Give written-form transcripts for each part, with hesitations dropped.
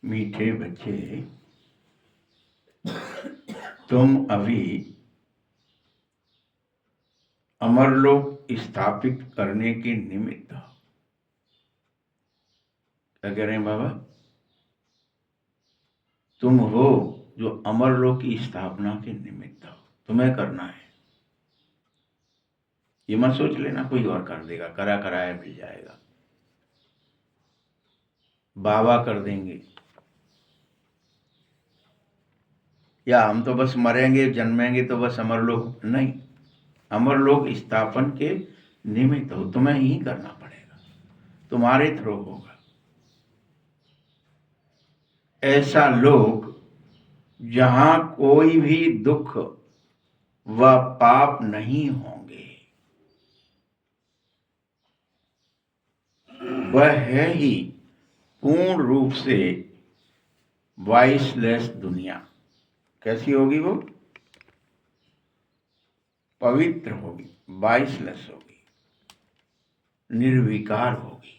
मीठे बच्चे, तुम अभी अमरलोक स्थापित करने के निमित्त हो। क्या कह रहे हैं बाबा? तुम हो जो अमरलोक की स्थापना के निमित्त हो, तुम्हें करना है। ये मत सोच लेना कोई और कर देगा, करा कराया मिल जाएगा, बाबा कर देंगे, या हम तो बस मरेंगे जन्मेंगे तो बस अमरलोक नहीं। अमरलोक स्थापन के निमित्त हो, तुम्हें ही करना पड़ेगा, तुम्हारे थ्रू होगा। ऐसा लोक जहां कोई भी दुख व पाप नहीं होंगे, वह है ही पूर्ण रूप से वाइसलेस दुनिया। कैसी होगी वो? पवित्र होगी, वाइसलेस होगी, निर्विकार होगी।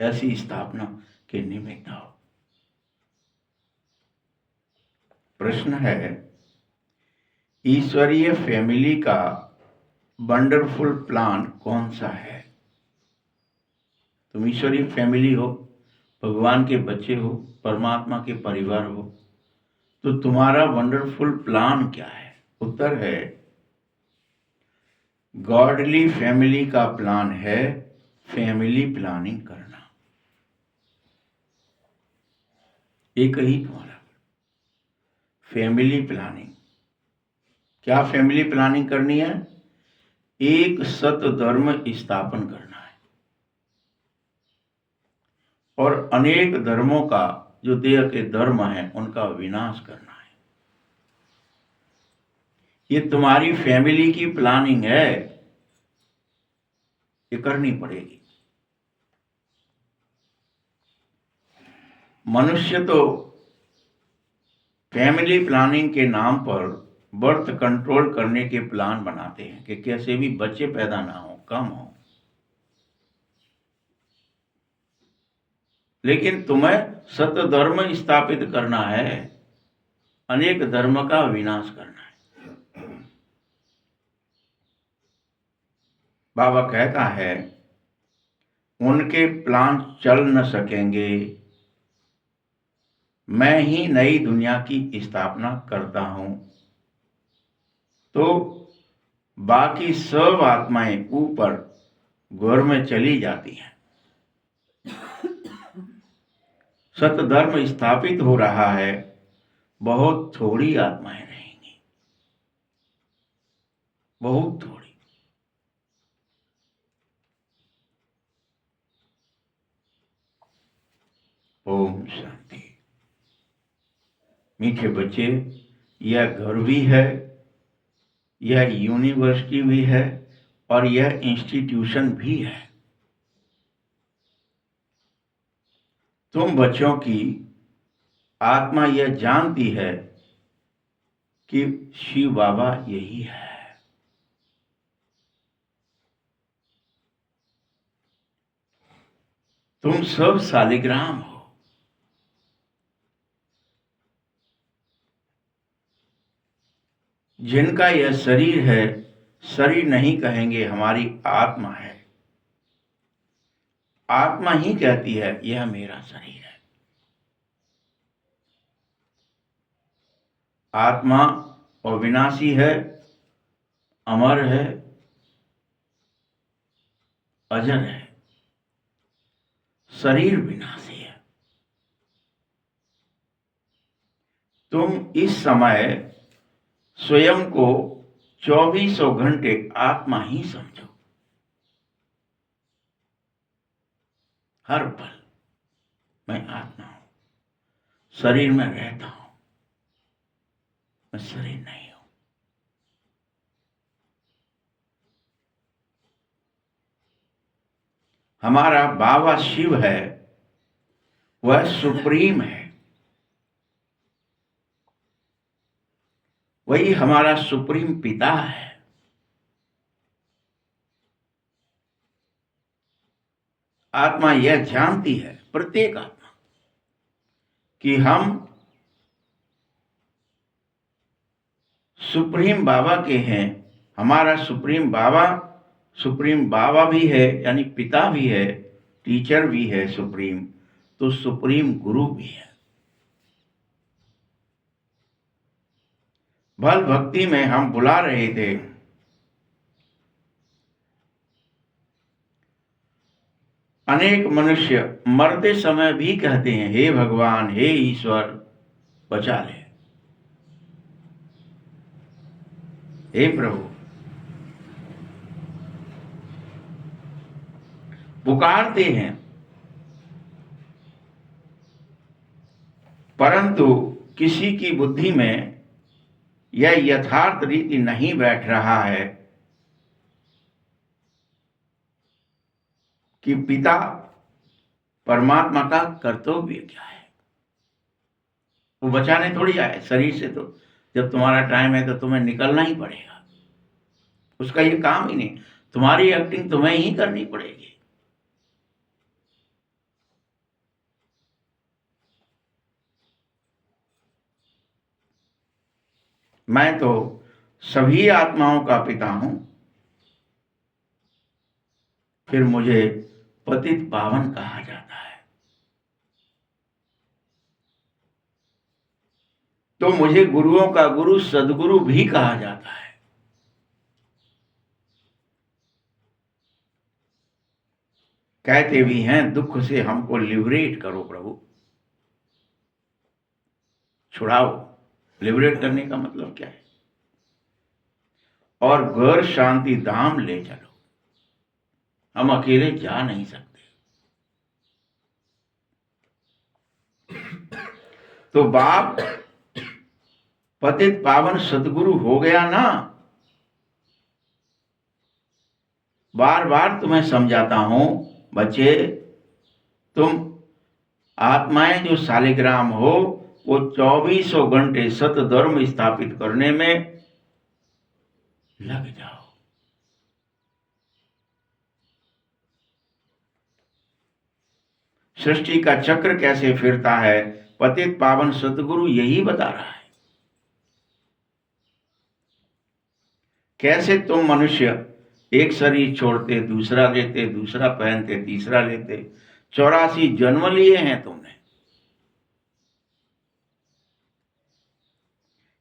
ऐसी स्थापना के निमित्त हो। प्रश्न है, ईश्वरीय फैमिली का वंडरफुल प्लान कौन सा है? तुम ईश्वरीय फैमिली हो, भगवान के बच्चे हो, परमात्मा के परिवार हो, तो तुम्हारा वंडरफुल प्लान क्या है? उत्तर है, गॉडली फैमिली का प्लान है फैमिली प्लानिंग करना। एक ही तुम्हारा फैमिली प्लानिंग। क्या फैमिली प्लानिंग करनी है? एक सत धर्म स्थापन करना है और अनेक धर्मों का, जो देह के धर्म है, उनका विनाश करना है। ये तुम्हारी फैमिली की प्लानिंग है, ये करनी पड़ेगी। मनुष्य तो फैमिली प्लानिंग के नाम पर बर्थ कंट्रोल करने के प्लान बनाते हैं कि कैसे भी बच्चे पैदा ना हो, कम हो। लेकिन तुम्हें सत्य धर्म स्थापित करना है, अनेक धर्म का विनाश करना है। बाबा कहता है, उनके प्लान चल न सकेंगे, मैं ही नई दुनिया की स्थापना करता हूं, तो बाकी सब आत्माएं ऊपर घोर में चली जाती हैं। सत्य धर्म स्थापित हो रहा है, बहुत थोड़ी आत्माएं रहेंगी, बहुत थोड़ी। ओम शांति। मीठे बच्चे, यह घर भी है, यह यूनिवर्सिटी भी है और यह इंस्टीट्यूशन भी है। तुम बच्चों की आत्मा यह जानती है कि शिव बाबा यही है। तुम सब शालिग्राम हो। जिनका यह शरीर है, शरीर नहीं कहेंगे, हमारी आत्मा है। आत्मा ही कहती है, यह मेरा शरीर है। आत्मा अविनाशी है, अमर है, अजर है। शरीर विनाशी है। तुम इस समय स्वयं को 24 घंटे आत्मा ही समझो। हर पल मैं आत्मा हूं, शरीर में रहता हूं, मैं शरीर नहीं हूं। हमारा बाबा शिव है, वह सुप्रीम है, वही हमारा सुप्रीम पिता है। आत्मा यह जानती है, प्रत्येक आत्मा, कि हम सुप्रीम बाबा के हैं। हमारा सुप्रीम बाबा भी है, यानी पिता भी है, टीचर भी है सुप्रीम, तो सुप्रीम गुरु भी है। भल भक्ति में हम बुला रहे थे, अनेक मनुष्य मरते समय भी कहते हैं, हे भगवान, हे ईश्वर, बचा ले, हे प्रभु, पुकारते हैं, परंतु किसी की बुद्धि में यह यथार्थ रीति नहीं बैठ रहा है कि पिता परमात्मा का कर्तव्य क्या है। वो बचाने थोड़ी आए शरीर से, तो जब तुम्हारा टाइम है तो तुम्हें निकलना ही पड़ेगा। उसका ये काम ही नहीं, तुम्हारी एक्टिंग तुम्हें ही करनी पड़ेगी। मैं तो सभी आत्माओं का पिता हूं, फिर मुझे पतित पावन कहा जाता है, तो मुझे गुरुओं का गुरु, सदगुरु भी कहा जाता है। कहते भी हैं, दुख से हमको लिबरेट करो प्रभु, छुड़ाओ। लिबरेट करने का मतलब क्या है? और घर शांति धाम ले चलो। हम अकेले जा नहीं सकते। तो बाप पतित पावन सदगुरु हो गया ना। बार बार तुम्हें समझाता हूं, बच्चे, तुम आत्माएं जो शालिग्राम हो, वो 2400 घंटे सतधर्म स्थापित करने में लग जाओ। सृष्टि का चक्र कैसे फिरता है, पतित पावन सतगुरु यही बता रहा है। कैसे तुम मनुष्य एक शरीर छोड़ते, दूसरा लेते, दूसरा पहनते, तीसरा लेते, 84 जन्म लिए हैं तुमने।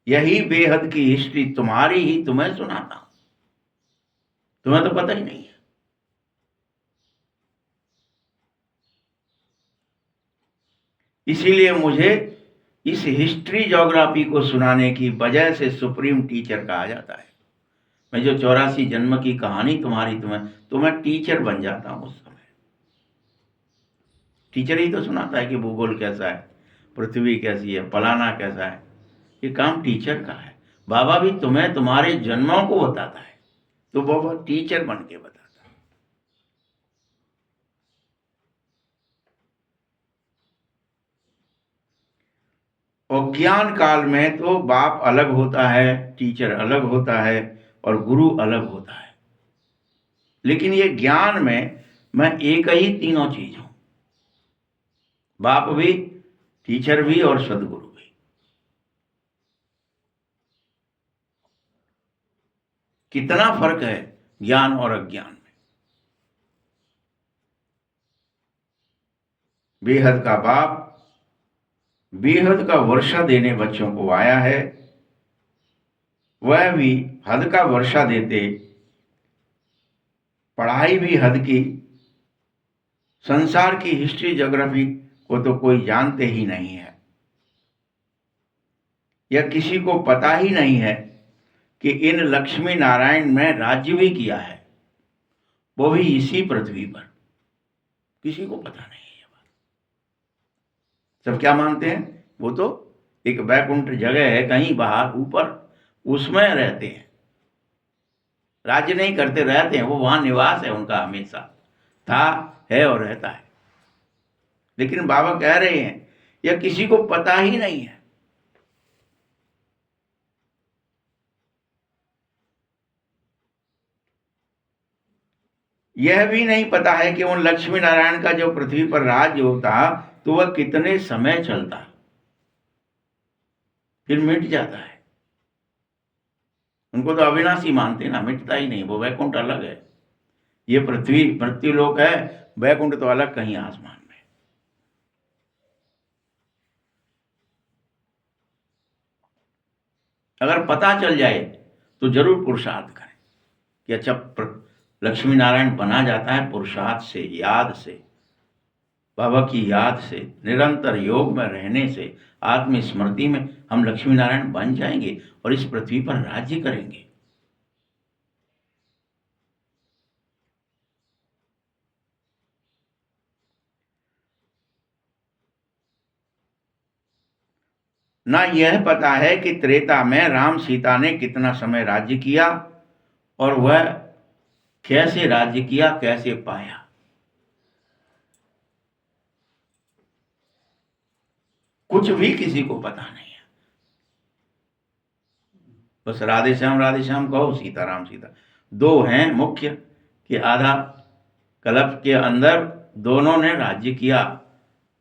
यही बेहद की हिस्ट्री तुम्हारी ही तुम्हें सुनाता हूं, तुम्हें तो पता ही नहीं है। इसीलिए मुझे इस हिस्ट्री ज्योग्राफी को सुनाने की वजह से सुप्रीम टीचर कहा जाता है। मैं जो 84 जन्म की कहानी तुम्हारी तुम्हें टीचर बन जाता हूं। उस समय टीचर ही तो सुनाता है कि भूगोल कैसा है, पृथ्वी कैसी है, फलाना कैसा है। ये काम टीचर का है। बाबा भी तुम्हें तुम्हारे जन्मों को बताता है, तो बाबा टीचर बन के बताता है। और ज्ञान काल में तो बाप अलग होता है, टीचर अलग होता है, और गुरु अलग होता है। लेकिन ये ज्ञान में मैं एक ही तीनों चीज हूं, बाप भी, टीचर भी, और सदगुरु भी। कितना फर्क है ज्ञान और अज्ञान में। बेहद का बाप बेहद का वर्षा देने बच्चों को आया है, वह भी हद का वर्षा देते, पढ़ाई भी हद की। संसार की हिस्ट्री ज्योग्राफी को तो कोई जानते ही नहीं है, या किसी को पता ही नहीं है कि इन लक्ष्मी नारायण में राज्य भी किया है, वो भी इसी पृथ्वी पर। किसी को पता नहीं है बात। सब क्या मानते हैं, वो तो एक वैकुंठ जगह है कहीं बाहर ऊपर, उसमें रहते हैं, राज्य नहीं करते, रहते हैं। वो वहां निवास है उनका, हमेशा था, है और रहता है। लेकिन बाबा कह रहे हैं यह किसी को पता ही नहीं है। यह भी नहीं पता है कि उन लक्ष्मी नारायण का जो पृथ्वी पर राज्य होता तो वह कितने समय चलता, फिर मिट जाता है। उनको तो अविनाशी मानते ना, मिटता ही नहीं, वो वैकुंठ अलग है, ये पृथ्वी मृत्युलोक है, वैकुंठ तो अलग कहीं आसमान में। अगर पता चल जाए तो जरूर पुरुषार्थ करें कि अच्छा लक्ष्मी नारायण बना जाता है पुरुषार्थ से, याद से, बाबा की याद से, निरंतर योग में रहने से, आत्मस्मृति में हम लक्ष्मी नारायण बन जाएंगे और इस पृथ्वी पर राज्य करेंगे। ना यह पता है कि त्रेता में राम सीता ने कितना समय राज्य किया और वह कैसे राज्य किया, कैसे पाया। कुछ भी किसी को पता नहीं है। बस राधे श्याम कहो, सीताराम सीता दो हैं मुख्य कि आधा कल्प के अंदर दोनों ने राज्य किया,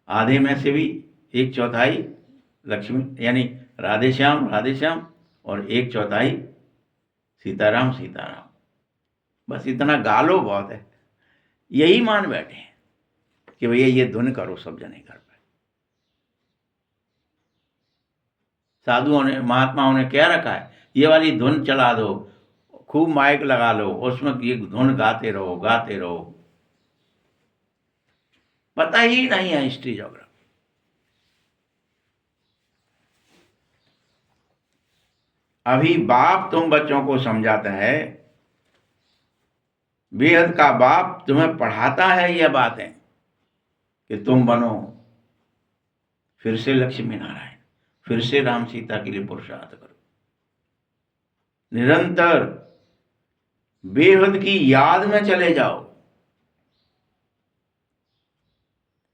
आधे में से भी एक चौथाई लक्ष्मी यानी राधे श्याम और एक चौथाई सीताराम सीताराम। बस इतना गालो बहुत है, यही मान बैठे हैं कि भैया ये धुन करो, सब जने कर पाए। साधुओं ने महात्माओं ने क्या रखा है, ये वाली धुन चला दो, खूब माइक लगा लो, उसमें ये धुन गाते रहो गाते रहो। पता ही नहीं है हिस्ट्री ज्योग्राफी। अभी बाप तुम बच्चों को समझाता है, बेहद का बाप तुम्हें पढ़ाता है यह बातें कि तुम बनो फिर से लक्ष्मी नारायण, फिर से राम सीता के लिए पुरुषार्थ करो, निरंतर बेहद की याद में चले जाओ।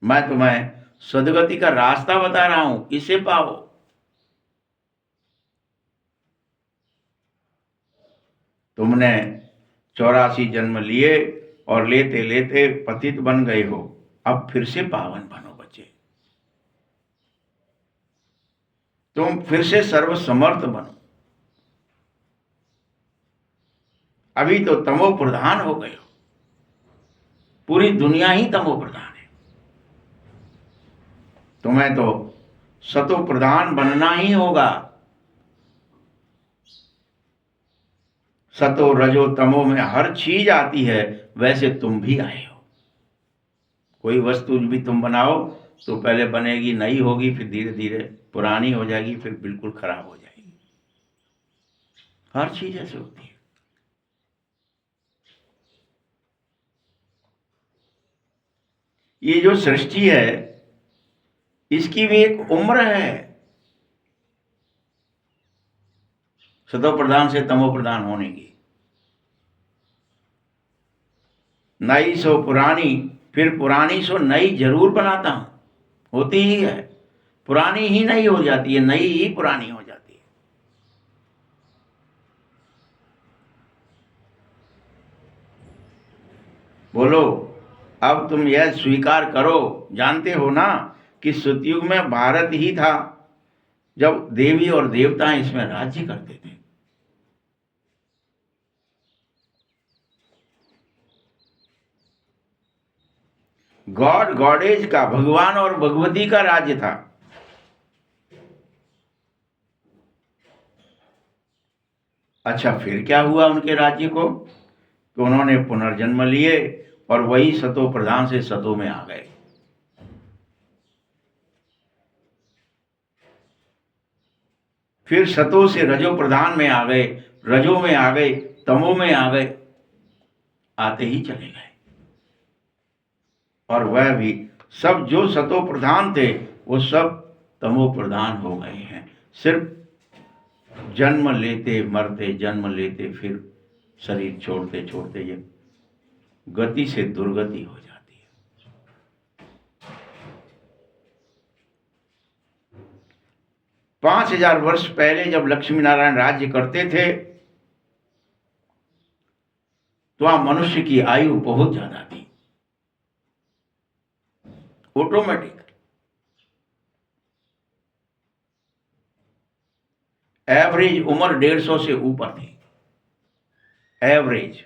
मैं तुम्हें सदगति का रास्ता बता रहा हूं, इसे पाओ। तुमने 84 जन्म लिए और लेते लेते पतित बन गए हो, अब फिर से पावन बनो बच्चे, तुम फिर से सर्वसमर्थ बनो। अभी तो तमो प्रधान हो गए हो, पूरी दुनिया ही तमो प्रधान है, तुम्हें तो सतो प्रधान बनना ही होगा। सतो रजो तमो में हर चीज आती है, वैसे तुम भी आए हो। कोई वस्तु भी तुम बनाओ तो पहले बनेगी, नई होगी, फिर धीरे धीरे पुरानी हो जाएगी, फिर बिल्कुल खराब हो जाएगी। हर चीज ऐसे होती है। ये जो सृष्टि है इसकी भी एक उम्र है, सतो प्रधान से तमो प्रधान होने की। नई सो पुरानी, फिर पुरानी सो नई जरूर बनाता हूं, होती ही है। पुरानी ही नई हो जाती है, नई ही पुरानी हो जाती है। बोलो, अब तुम यह स्वीकार करो, जानते हो ना कि सतयुग में भारत ही था जब देवी और देवता इसमें राज्य करते थे। गॉड गॉडेज का, भगवान और भगवती का राज्य था। अच्छा, फिर क्या हुआ उनके राज्य को? तो उन्होंने पुनर्जन्म लिए और वही सतो प्रधान से सतो में आ गए। फिर सतो से रजो प्रधान में आ गए, रजो में आ गए, तमो में आ गए, आते ही चले गए। और वह भी सब जो सतो प्रधान थे वो सब तमो प्रधान हो गए हैं। सिर्फ जन्म लेते मरते, जन्म लेते फिर शरीर छोड़ते छोड़ते ये गति से दुर्गति हो जाती है। 5000 वर्ष पहले जब लक्ष्मी नारायण राज्य करते थे तो वहां मनुष्य की आयु बहुत ज्यादा थी, ऑटोमेटिक। एवरेज उम्र 150 से ऊपर थी, एवरेज।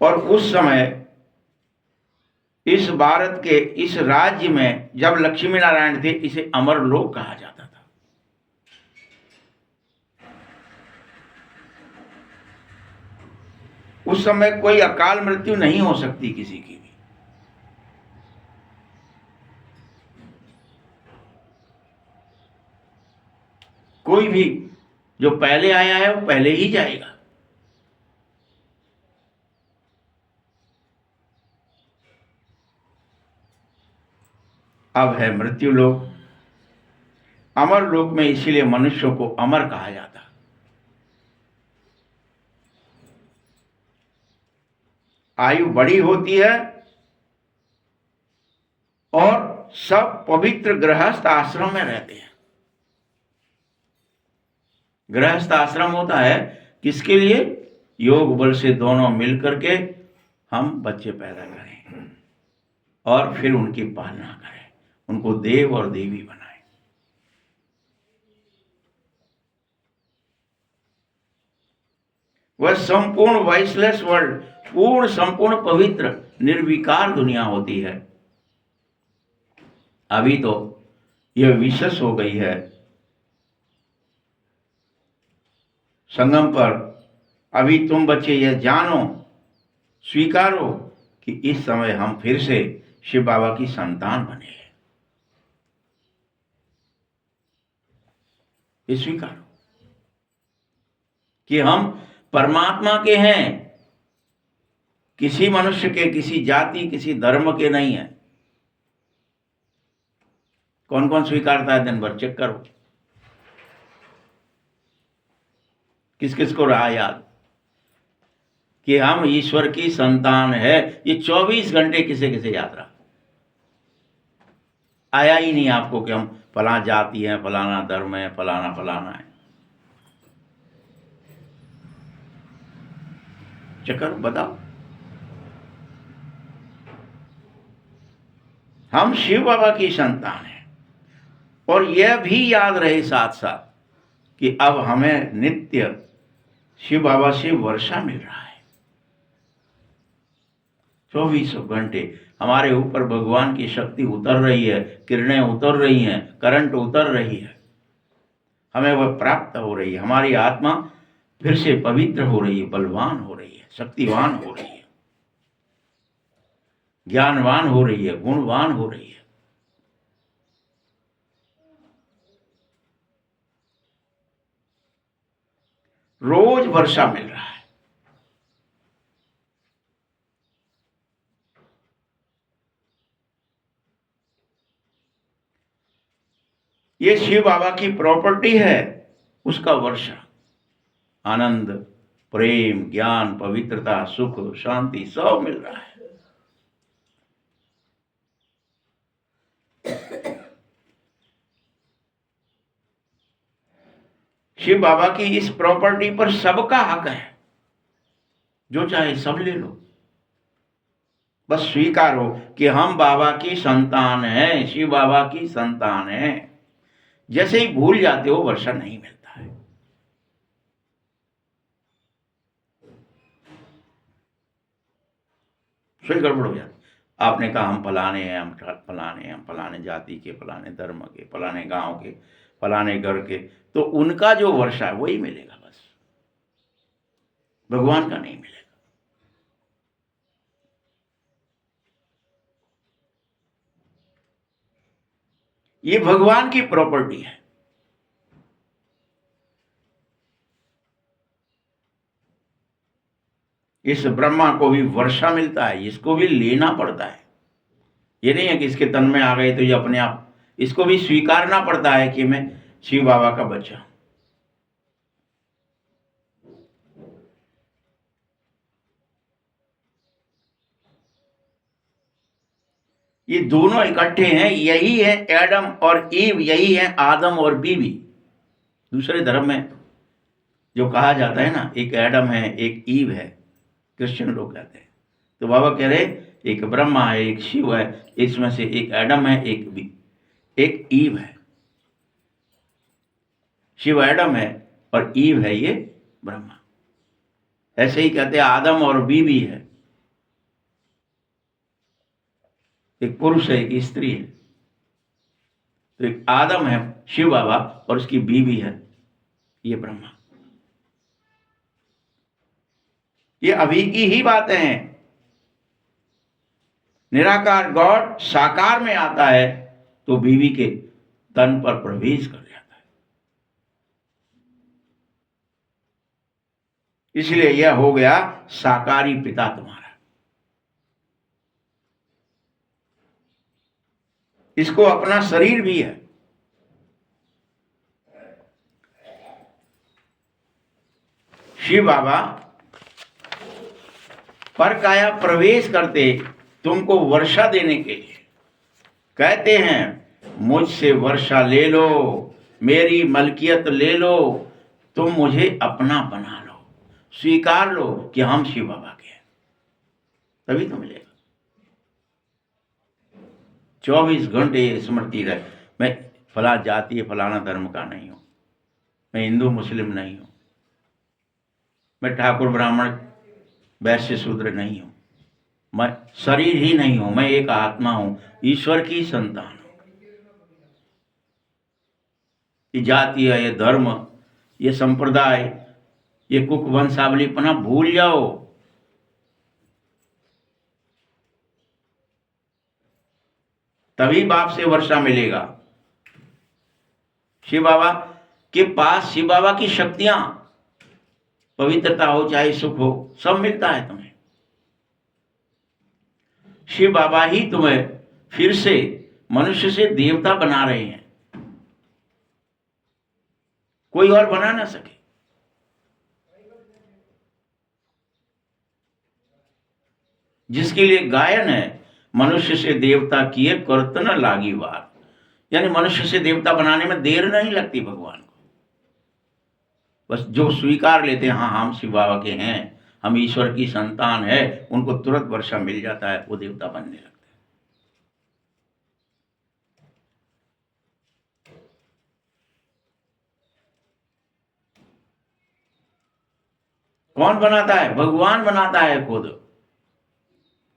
और उस समय इस भारत के इस राज्य में जब लक्ष्मी नारायण थे, इसे अमरलोक कहा जाता था। उस समय कोई अकाल मृत्यु नहीं हो सकती किसी की भी। कोई भी जो पहले आया है वो पहले ही जाएगा। अब है मृत्यु लोक, अमर लोक में, इसीलिए मनुष्यों को अमर कहा जाता। आयु बड़ी होती है और सब पवित्र गृहस्थ आश्रम में रहते हैं। गृहस्थ आश्रम होता है किसके लिए? योग बल से दोनों मिलकर के हम बच्चे पैदा करें और फिर उनकी पालना करें, उनको देव और देवी बनाएं। वह संपूर्ण वॉइसलेस वर्ल्ड, पूर्ण संपूर्ण पवित्र निर्विकार दुनिया होती है। अभी तो यह विशेष हो गई है संगम पर। अभी तुम बच्चे यह जानो, स्वीकारो कि इस समय हम फिर से शिव बाबा की संतान बने हैं। ये स्वीकारो कि हम परमात्मा के हैं, किसी मनुष्य के, किसी जाति, किसी धर्म के नहीं है। कौन कौन स्वीकारता है? दिन भर चेक करो, किस किस को रहा याद कि हम ईश्वर की संतान है? ये 24 घंटे किसे किसे याद रहा? आया ही नहीं आपको कि हम फलाना जाति है, फलाना धर्म है, फलाना फलाना है। चक्कर बताओ। हम शिव बाबा की संतान हैं और यह भी याद रहे साथ साथ कि अब हमें नित्य शिव बाबा से वर्षा मिल रहा है। 24 घंटे हमारे ऊपर भगवान की शक्ति उतर रही है, किरणें उतर रही हैं, करंट उतर रही है, हमें वह प्राप्त हो रही है। हमारी आत्मा फिर से पवित्र हो रही है, बलवान हो रही है, शक्तिवान हो रही है, ज्ञानवान हो रही है, गुणवान हो रही है। रोज वर्षा मिल रहा है। ये शिव बाबा की प्रॉपर्टी है, उसका वर्षा। आनंद, प्रेम, ज्ञान, पवित्रता, सुख, शांति सब मिल रहा है। शिव बाबा की इस प्रॉपर्टी पर सबका हक है, जो चाहे सब ले लो। बस स्वीकारो कि हम बाबा की संतान हैं, शिव बाबा की संतान हैं। जैसे ही भूल जाते हो, वर्षा नहीं मिलता है। फिर गड़बड़ हो जाती। आपने कहा हम फलाने हैं, हम फलाने हैं, हम फलाने जाति के, फलाने धर्म के, फलाने गांव के, फलाने घर के, तो उनका जो वर्षा है वही मिलेगा, बस भगवान का नहीं मिलेगा। ये भगवान की प्रॉपर्टी है। इस ब्रह्मा को भी वर्षा मिलता है, इसको भी लेना पड़ता है। ये नहीं है कि इसके तन में आ गए तो ये अपने आप, इसको भी स्वीकारना पड़ता है कि मैं शिव बाबा का बच्चा हूं। ये दोनों इकट्ठे हैं, यही है एडम और ईव, यही है आदम और बीवी। दूसरे धर्म में जो कहा जाता है ना, एक एडम है एक ईव है, क्रिश्चियन लोग कहते हैं, तो बाबा कह रहे एक ब्रह्मा है एक शिव है, इसमें से एक एडम है एक ईव है। शिव एडम है और ईव है ये ब्रह्मा। ऐसे ही कहते हैं आदम और बीवी है, एक पुरुष है एक स्त्री है। तो एक आदम है शिव बाबा और उसकी बीवी है ये ब्रह्मा। ये अभी की ही बातें हैं। निराकार गॉड साकार में आता है तो बीवी के तन पर प्रवेश कर जाता है। इसलिए यह हो गया साकारी पिता तुम्हारा। इसको अपना शरीर भी है। शिव बाबा पर काया प्रवेश करते तुमको वर्षा देने के लिए कहते हैं मुझसे वर्षा ले लो, मेरी मलकियत ले लो, तुम मुझे अपना बना लो, स्वीकार लो कि हम शिव बाबा के हैं, तभी तो मिलेगा। 24 घंटे स्मृति रहे, मैं फला जाति फलाना धर्म का नहीं हूं, मैं हिंदू मुस्लिम नहीं हूं, मैं ठाकुर ब्राह्मण वैश्य शूद्र नहीं हूं, मैं शरीर ही नहीं हूं, मैं एक आत्मा हूं, ईश्वर की संतान हूं। ये जाति है, ये धर्म, ये संप्रदाय, ये कुक वंशावलीपना भूल जाओ। तभी बाप से वर्षा मिलेगा। शिव बाबा के पास शिव बाबा की शक्तियां, पवित्रता हो चाहे सुख हो, सब मिलता है तुम्हें। शिव बाबा ही तुम्हें फिर से मनुष्य से देवता बना रहे हैं, कोई और बना ना सके। जिसके लिए गायन है मनुष्य से देवता किए कर्तन लागी वार, यानी मनुष्य से देवता बनाने में देर नहीं लगती भगवान को। बस जो स्वीकार लेते हैं हाँ हम शिव बाबा के हैं, हम ईश्वर की संतान है, उनको तुरंत वर्षा मिल जाता है, वो देवता बनने लगते हैं। कौन बनाता है? भगवान बनाता है खुद।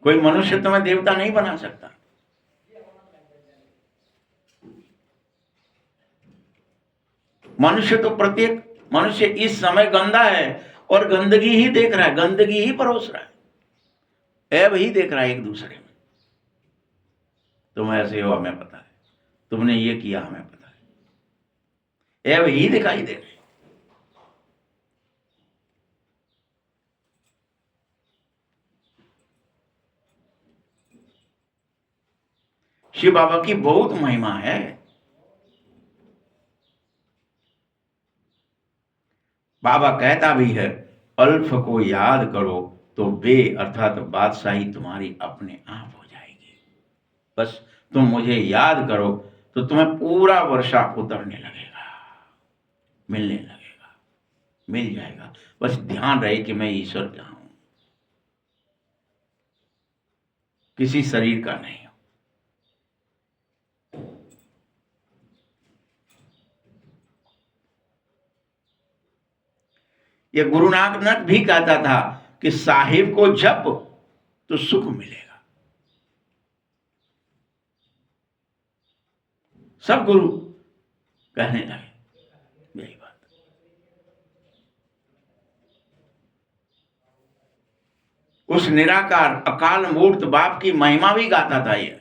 कोई मनुष्य तुम्हें देवता नहीं बना सकता। मनुष्य तो प्रत्येक मनुष्य इस समय गंदा है और गंदगी ही देख रहा है, गंदगी ही परोस रहा है, ऐब ही देख रहा है एक दूसरे में। तुम ऐसे हो हमें पता है, तुमने ये किया हमें पता है, ऐब ही दिखाई दे रहे। शिव बाबा की बहुत महिमा है। बाबा कहता भी है अल्फ को याद करो तो बे अर्थात बादशाही तुम्हारी अपने आप हो जाएगी। बस तुम मुझे याद करो तो तुम्हें पूरा वर्षा उतरने लगेगा, मिलने लगेगा, मिल जाएगा। बस ध्यान रहे कि मैं ईश्वर का हूं, किसी शरीर का नहीं हूं। ये गुरु नानक भी कहता था कि साहिब को जप तो सुख मिलेगा। सब गुरु कहने लगे यही बात। उस निराकार अकाल मूर्त बाप की महिमा भी गाता था ये।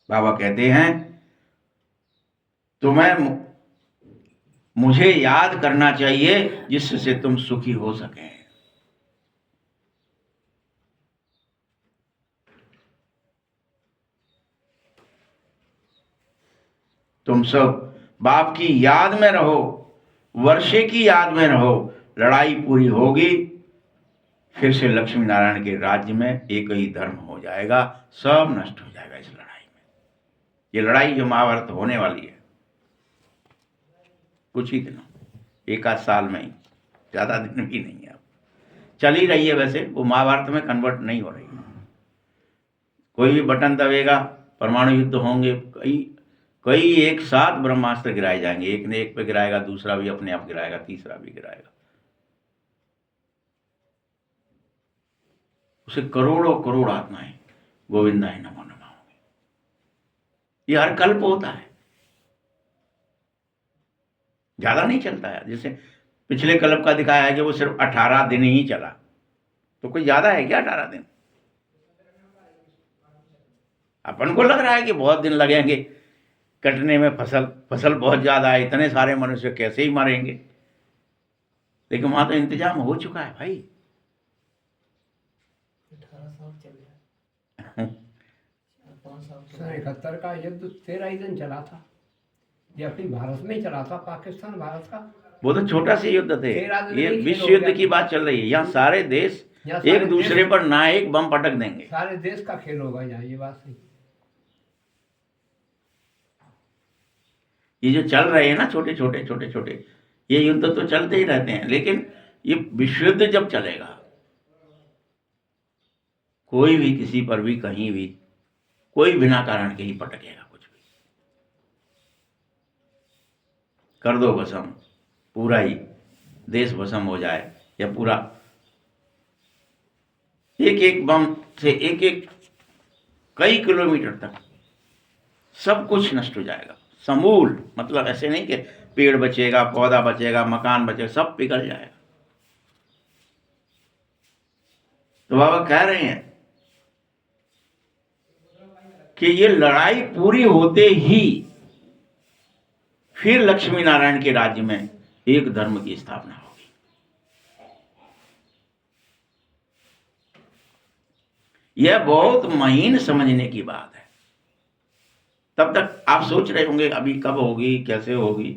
बाबा कहते हैं तुम्हें मुझे याद करना चाहिए जिससे तुम सुखी हो सके। तुम सब बाप की याद में रहो, वर्षे की याद में रहो, लड़ाई पूरी होगी, फिर से लक्ष्मी नारायण के राज्य में एक ही धर्म हो जाएगा, सब नष्ट हो जाएगा इस लड़ाई में। ये लड़ाई जो महाभारत होने वाली है, कुछ ही दिनों, एक आध साल में ही, ज़्यादा दिन भी नहीं है। अब चल ही रही है वैसे, वो महाभारत में कन्वर्ट नहीं हो रही है। कोई भी बटन दबेगा, परमाणु युद्ध होंगे, कई कई एक साथ ब्रह्मास्त्र गिराए जाएंगे, एक ने एक पे गिराएगा, दूसरा भी अपने आप गिराएगा, तीसरा भी गिराएगा। उसे करोड़ों करोड़ आत्माएं गोविंदाय नमो नमः होंगे। ये हर कल्प होता है, ज्यादा नहीं चलता है। जैसे पिछले कल्प का दिखाया है कि वो सिर्फ 18 दिन ही चला, तो कोई ज्यादा है क्या 18 दिन? अपन को लग रहा है कि बहुत दिन लगेंगे कटने में, फसल बहुत ज्यादा है, इतने सारे मनुष्य कैसे ही मरेंगे, लेकिन वहां तो इंतजाम हो चुका है भाई। 18 साल चल गया। 71 का युद्ध 13 ही दिन चला था, ये अपनी भारत में ही चला था, पाकिस्तान भारत का। वो तो छोटा सी युद्ध थे, ये विश्व युद्ध की बात चल रही है। यहाँ सारे देश एक दूसरे पर ना एक बम पटक देंगे, सारे देश का खेल होगा यहाँ, ये बात सही। ये जो चल रहे हैं ना छोटे छोटे, ये युद्ध तो चलते ही रहते हैं, लेकिन ये विश्व युद्ध जब चलेगा, कोई भी किसी पर भी कहीं भी कोई बिना कारण के ही पटकेगा, कुछ भी कर दो भस्म, पूरा ही देश भस्म हो जाए, या पूरा एक एक बम से एक एक कई किलोमीटर तक सब कुछ नष्ट हो जाएगा, समूल। मतलब ऐसे नहीं कि पेड़ बचेगा, पौधा बचेगा, मकान बचेगा, सब पिघल जाएगा। तो बाबा कह रहे हैं कि ये लड़ाई पूरी होते ही फिर लक्ष्मी नारायण के राज्य में एक धर्म की स्थापना होगी। यह बहुत महीन समझने की बात है। तब तक आप सोच रहे होंगे अभी कब होगी, कैसे होगी।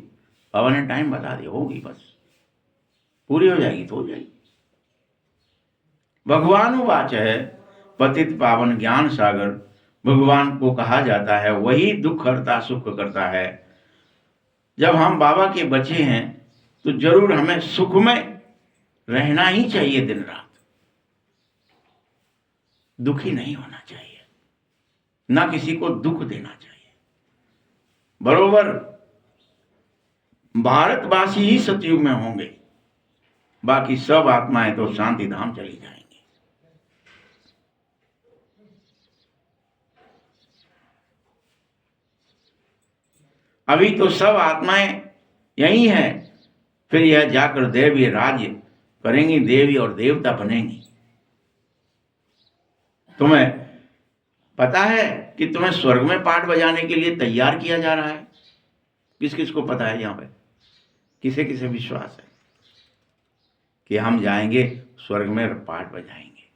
बाबा ने टाइम बता दिया, होगी, बस पूरी हो जाएगी तो हो जाएगी। भगवान वाच है पतित पावन ज्ञान सागर, भगवान को कहा जाता है वही दुख हरता सुख करता है। जब हम बाबा के बच्चे हैं तो जरूर हमें सुख में रहना ही चाहिए, दिन रात दुखी नहीं होना चाहिए, ना किसी को दुख देना चाहिए। बरोबर भारतवासी ही सतयुग में होंगे, बाकी सब आत्माएं तो शांति धाम चली जाएंगी। अभी तो सब आत्माएं यही हैं, फिर यह जाकर देवी राज्य करेंगी, देवी और देवता बनेंगी। तुम्हें पता है कि तुम्हें स्वर्ग में पाठ बजाने के लिए तैयार किया जा रहा है? किस किस को पता है? यहाँ पे किसे किसे विश्वास है कि हम जाएंगे स्वर्ग में पाठ बजाएंगे?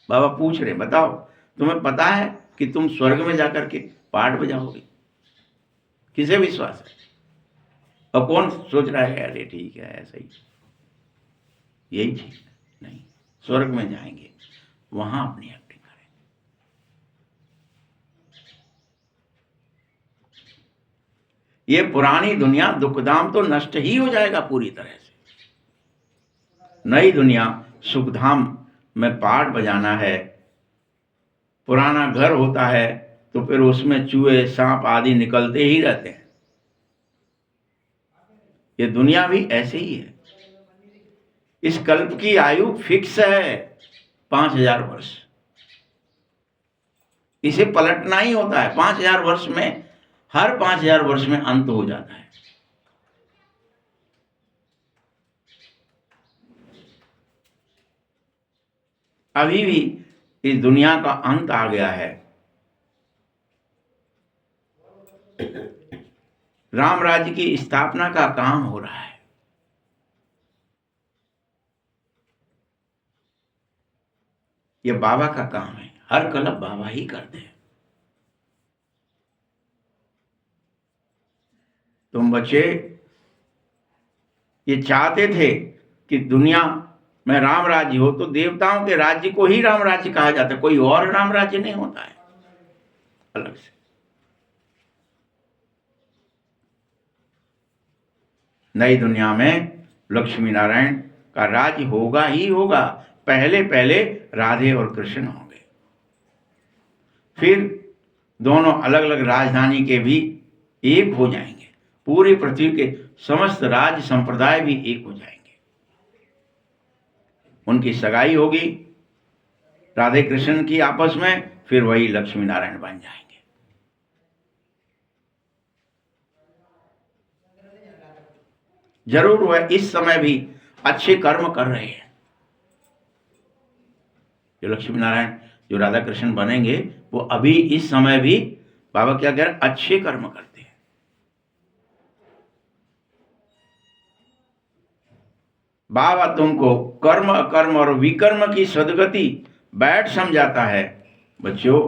बाबा पूछ रहे, बताओ तुम्हें पता है कि तुम स्वर्ग में जाकर के पाठ बजाओगे? किसे विश्वास है? और कौन सोच रहा है अरे ठीक है ऐसा ही, यही ठीक है? नहीं, स्वर्ग में जाएंगे, वहां अपनी एक्टिंग करेंगे। ये पुरानी दुनिया दुखधाम तो नष्ट ही हो जाएगा पूरी तरह से। नई दुनिया सुखधाम में पाठ बजाना है। पुराना घर होता है तो फिर उसमें चूहे सांप आदि निकलते ही रहते हैं। ये दुनिया भी ऐसे ही है। इस कल्प की आयु फिक्स है 5000 वर्ष। इसे पलटना ही होता है 5000 वर्ष में, हर 5000 वर्ष में अंत हो जाता है। अभी भी इस दुनिया का अंत आ गया है। राम राज्य की स्थापना का काम हो रहा है। ये बाबा का काम है, हर कल्प बाबा ही करते हैं। तुम बच्चे ये चाहते थे कि दुनिया में राम राज्य हो, तो देवताओं के राज्य को ही राम राज्य कहा जाता है, कोई और राम राज्य नहीं होता है अलग से। नई दुनिया में लक्ष्मी नारायण का राज होगा ही होगा। पहले पहले राधे और कृष्ण होंगे, फिर दोनों अलग अलग राजधानी के भी एक हो जाएंगे, पूरी पृथ्वी के समस्त राज संप्रदाय भी एक हो जाएंगे। उनकी सगाई होगी राधे कृष्ण की आपस में, फिर वही लक्ष्मी नारायण बन जाएंगे। जरूर वह इस समय भी अच्छे कर्म कर रहे हैं। जो लक्ष्मी नारायण जो राधा कृष्ण बनेंगे वो अभी इस समय भी बाबा क्या कह रहे हैं, अच्छे कर्म करते हैं। बाबा तुमको कर्म अकर्म और विकर्म की सदगति बैठ समझाता है। बच्चों,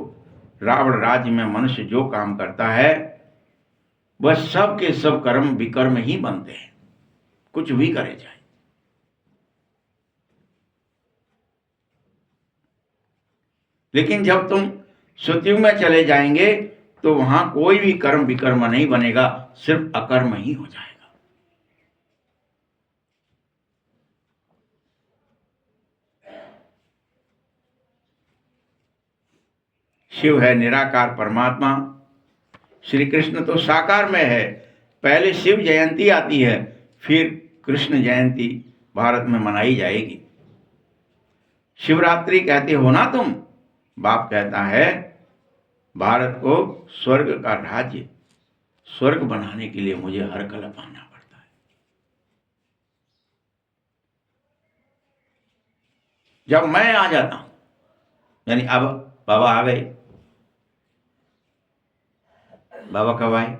रावण राज्य में मनुष्य जो काम करता है वह सब के सब कर्म विकर्म ही बनते हैं, कुछ भी करे जाए। लेकिन जब तुम सतयुग में चले जाएंगे तो वहां कोई भी कर्म विकर्म नहीं बनेगा, सिर्फ अकर्म ही हो जाएगा। शिव है निराकार परमात्मा, श्री कृष्ण तो साकार में है। पहले शिव जयंती आती है, फिर कृष्ण जयंती भारत में मनाई जाएगी। शिवरात्रि कहते हो ना तुम, बाप कहता है भारत को स्वर्ग का राज्य, स्वर्ग बनाने के लिए मुझे हर कल्प आना पड़ता है। जब मैं आ जाता हूं, यानी अब बाबा आ गए। बाबा कब आए?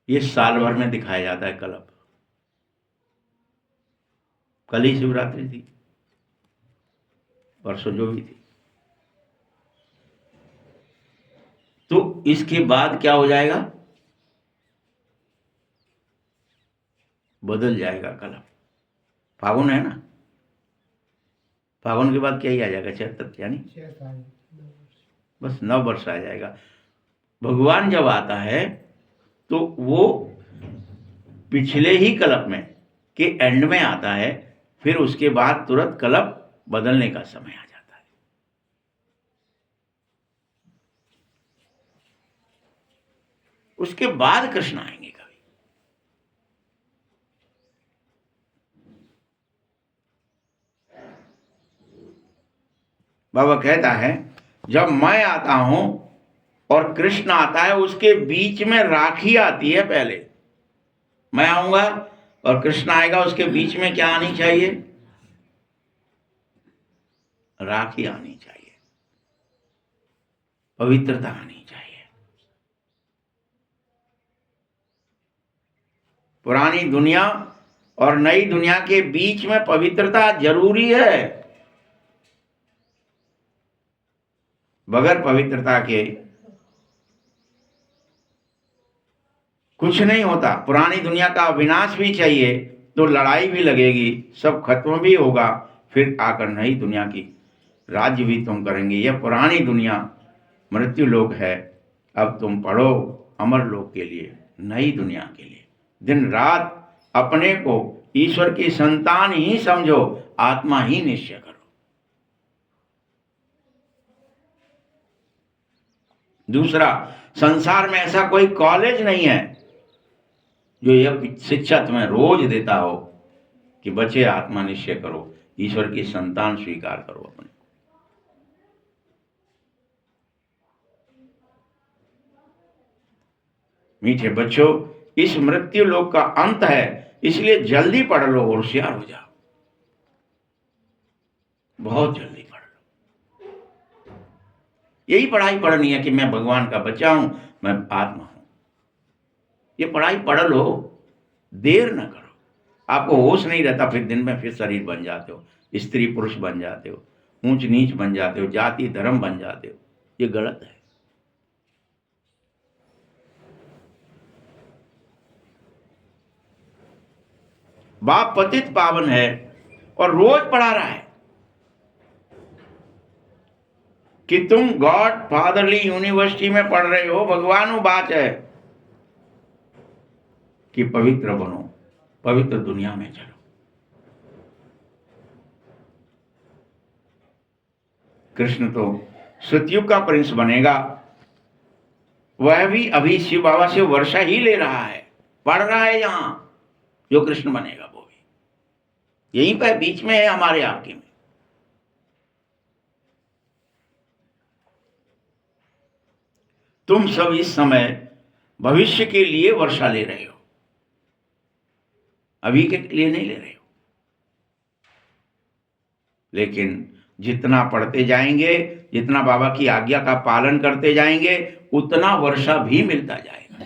ये साल भर में दिखाया जाता है कल्प। कल ही शिवरात्रि थी, परसों जो भी थी। तो इसके बाद क्या हो जाएगा? बदल जाएगा कल्प। फागुन है ना, फागुन के बाद क्या ही आ जाएगा? चैत्र, यानी बस 9 वर्ष आ जाएगा। भगवान जब आता है तो वो पिछले ही कल्प में के एंड में आता है, फिर उसके बाद तुरंत कल्प बदलने का समय आ जाता है। उसके बाद कृष्ण आएंगे कभी। बाबा कहता है जब मैं आता हूं और कृष्ण आता है, उसके बीच में राखी आती है। पहले मैं आऊंगा और कृष्ण आएगा, उसके बीच में क्या आनी चाहिए? राखी आनी चाहिए, पवित्रता आनी चाहिए। पुरानी दुनिया और नई दुनिया के बीच में पवित्रता जरूरी है। बगैर पवित्रता के कुछ नहीं होता। पुरानी दुनिया का विनाश भी चाहिए तो लड़ाई भी लगेगी, सब खत्म भी होगा, फिर आकर नई दुनिया की राज्य भी तुम करेंगे। यह पुरानी दुनिया मृत्यु लोक है, अब तुम पढ़ो अमर लोक के लिए, नई दुनिया के लिए। दिन रात अपने को ईश्वर की संतान ही समझो, आत्मा ही निश्चय करो। दूसरा, संसार में ऐसा कोई कॉलेज नहीं है जो यह शिक्षा तुम्हें रोज देता हो कि बच्चे आत्मा निश्चय करो, ईश्वर की संतान स्वीकार करो अपने। मीठे बच्चों, इस मृत्यु लोक का अंत है, इसलिए जल्दी पढ़ लो, होशियार हो जाओ, बहुत जल्दी पढ़ लो। यही पढ़ाई पढ़नी है कि मैं भगवान का बच्चा हूं, मैं आत्मा हूं। ये पढ़ाई पढ़ लो, देर न करो। आपको होश नहीं रहता, फिर दिन में फिर शरीर बन जाते हो, स्त्री पुरुष बन जाते हो, ऊंच नीच बन जाते हो, जाति धर्म बन जाते हो। ये गलत है। बाप पतित पावन है और रोज पढ़ा रहा है कि तुम गॉड फादरली यूनिवर्सिटी में पढ़ रहे हो, भगवान बात है। कि पवित्र बनो, पवित्र दुनिया में चलो। कृष्ण तो सतयुग का प्रिंस बनेगा, वह भी अभी शिव बाबा से वर्षा ही ले रहा है, पढ़ रहा है यहां। जो कृष्ण बनेगा वो भी यहीं पर बीच में है, हमारे आपके में। तुम सब इस समय भविष्य के लिए वर्षा ले रहे हो, अभी के लिए नहीं ले रहे हो। लेकिन जितना पढ़ते जाएंगे, जितना बाबा की आज्ञा का पालन करते जाएंगे, उतना वर्षा भी मिलता जाएगा।